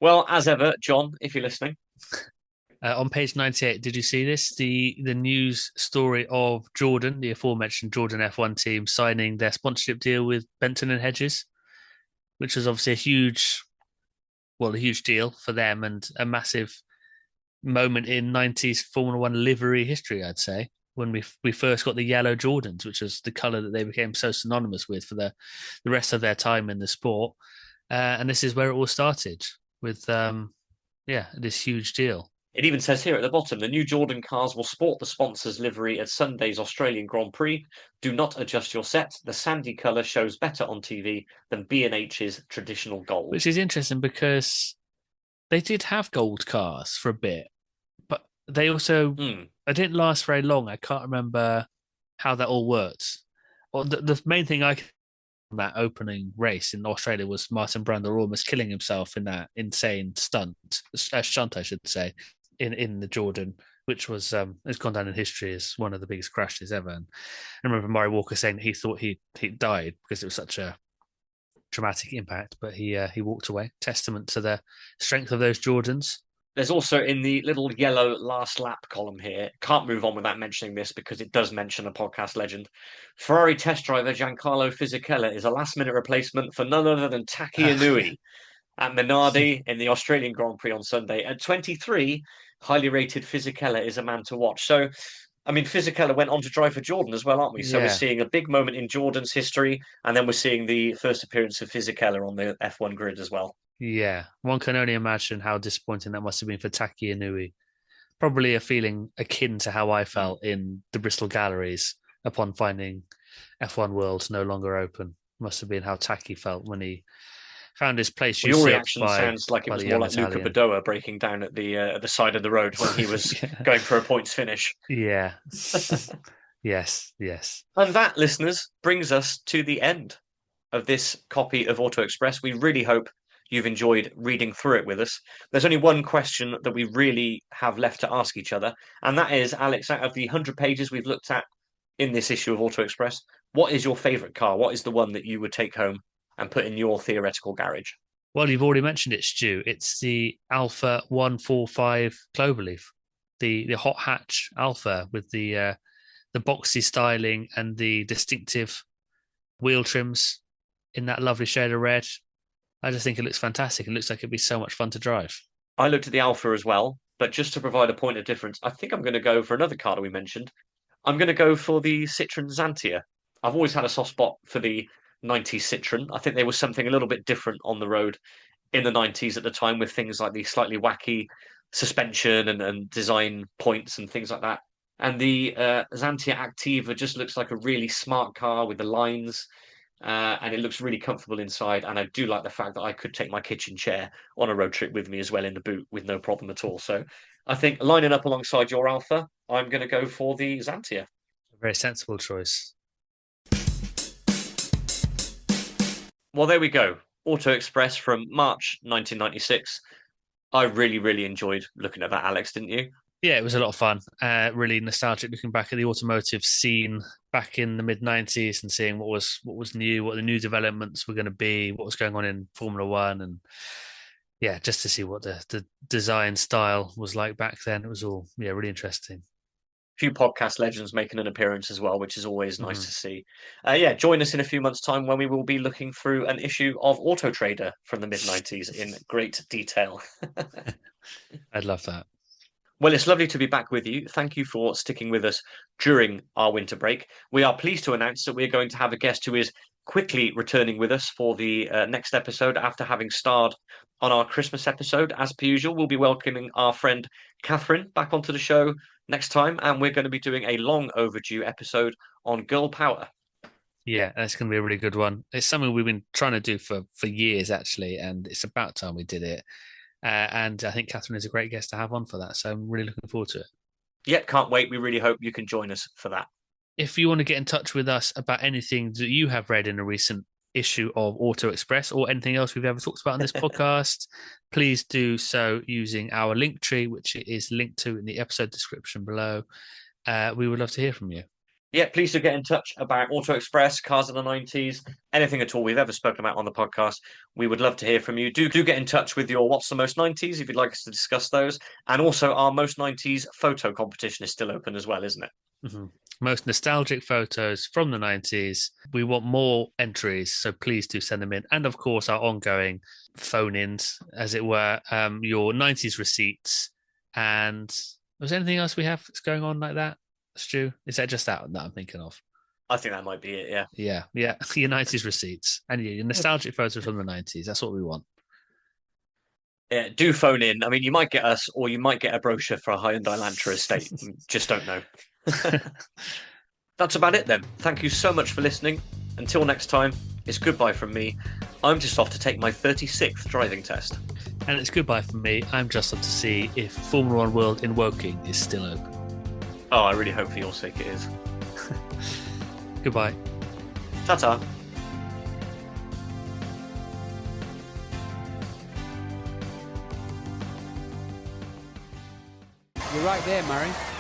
S1: Well, as ever, John, if you're listening.
S2: On page 98, did you see this? The news story of Jordan, the aforementioned Jordan F1 team, signing their sponsorship deal with Benton and Hedges, which was obviously a huge deal for them and a massive moment in 90s Formula One livery history, I'd say, when we first got the yellow Jordans, which was the color that they became so synonymous with for the rest of their time in the sport. And this is where it all started with, this huge deal.
S1: It even says here at the bottom, the new Jordan cars will sport the sponsor's livery at Sunday's Australian Grand Prix. Do not adjust your set. The sandy colour shows better on TV than B&H's traditional gold.
S2: Which is interesting because they did have gold cars for a bit, but they also they didn't last very long. I can't remember how that all worked. Well, the main thing I that opening race in Australia was Martin Brundle almost killing himself in that insane shunt, I should say, in the Jordan, which was has gone down in history as one of the biggest crashes ever. And I remember Murray Walker saying that he thought he died because it was such a dramatic impact, but he walked away. Testament to the strength of those Jordans.
S1: There's also in the little yellow last lap column here, can't move on without mentioning this because it does mention a podcast legend. Ferrari test driver Giancarlo Fisichella is a last minute replacement for none other than Taki Inui at Minardi in the Australian Grand Prix on Sunday. At 23, highly rated Fisichella is a man to watch. So, I mean, Fisichella went on to drive for Jordan as well, aren't we? So we're seeing a big moment in Jordan's history, and then we're seeing the first appearance of Fisichella on the F1 grid as well.
S2: Yeah, one can only imagine how disappointing that must have been for Taki Inui. Probably a feeling akin to how I felt in the Bristol galleries upon finding F1 World no longer open. Must have been how Taki felt when he found his place.
S1: Well, your reaction sounds like it was more like
S2: Italian.
S1: Luca Badoa breaking down at the side of the road when he was going for a points finish.
S2: Yeah. Yes.
S1: And that, listeners, brings us to the end of this copy of Auto Express. We really hope you've enjoyed reading through it with us. There's only one question that we really have left to ask each other, and that is, Alex, out of the 100 pages we've looked at in this issue of Auto Express, what is your favourite car? What is the one that you would take home and put in your theoretical garage?
S2: Well, you've already mentioned it, Stu. It's the Alpha 145 Cloverleaf, the hot hatch Alpha with the boxy styling and the distinctive wheel trims in that lovely shade of red. I just think it looks fantastic. It looks like it'd be so much fun to drive.
S1: I looked at the Alpha as well, but just to provide a point of difference, I think I'm going to go for another car that we mentioned. I'm going to go for the Citroen Xantia. I've always had a soft spot for the 90s Citroen. I think there was something a little bit different on the road in the 90s at the time with things like the slightly wacky suspension and design points and things like that. And the Xantia Activa just looks like a really smart car with the lines. and it looks really comfortable inside. And I do like the fact that I could take my kitchen chair on a road trip with me as well in the boot with no problem at all. So I think lining up alongside your Alpha, I'm going to go for the Xantia.
S2: A very sensible choice.
S1: Well, there we go. Auto Express from March 1996. I really, really enjoyed looking at that, Alex, didn't you?
S2: Yeah, it was a lot of fun. Really nostalgic looking back at the automotive scene back in the mid-90s and seeing what was new, what the new developments were going to be, what was going on in Formula One, and yeah, just to see what the design style was like back then. It was all really interesting.
S1: Few podcast legends making an appearance as well, which is always nice to
S2: Mm-hmm.
S1: see. Join us in a few months' time when we will be looking through an issue of Auto Trader from the mid 90s in great detail.
S2: I'd love that.
S1: Well, it's lovely to be back with you. Thank you for sticking with us during our winter break. We are pleased to announce that we're going to have a guest who is quickly returning with us for the next episode after having starred on our Christmas episode. As per usual, we'll be welcoming our friend Catherine back onto the show next time, and we're going to be doing a long overdue episode on girl power.
S2: Yeah, that's going to be a really good one. It's something we've been trying to do for years, actually, and it's about time we did it. And I think Catherine is a great guest to have on for that. So I'm really looking forward to it.
S1: Yeah, can't wait. We really hope you can join us for that.
S2: If you want to get in touch with us about anything that you have read in a recent issue of Auto Express or anything else we've ever talked about on this podcast, please do so using our link tree, which is linked to in the episode description below. We would love to hear from you.
S1: Yeah, please do get in touch about Auto Express, cars of the 90s, anything at all we've ever spoken about on the podcast. We would love to hear from you. Do get in touch with your What's the Most 90s if you'd like us to discuss those. And also, our Most 90s photo competition is still open as well, isn't it?
S2: Mm-hmm. Most nostalgic photos from the 90s. We want more entries, so please do send them in. And of course, our ongoing phone ins, as it were, your 90s receipts. And was there anything else we have that's going on like that? Stu, is that just that I'm thinking of?
S1: I think that might be it, yeah.
S2: Yeah. Your 90s receipts and your nostalgic photos from the 90s. That's what we want.
S1: Yeah, do phone in. I mean, you might get us, or you might get a brochure for a Hyundai Elantra estate. Just don't know. That's about it then. Thank you so much for listening. Until next time, it's goodbye from me. I'm just off to take my 36th driving test.
S2: And it's goodbye from me. I'm just off to see if Formula One World in Woking is still open.
S1: Oh, I really hope for your sake it is.
S2: Goodbye.
S1: Ta-ta.
S3: You're right there, Murray.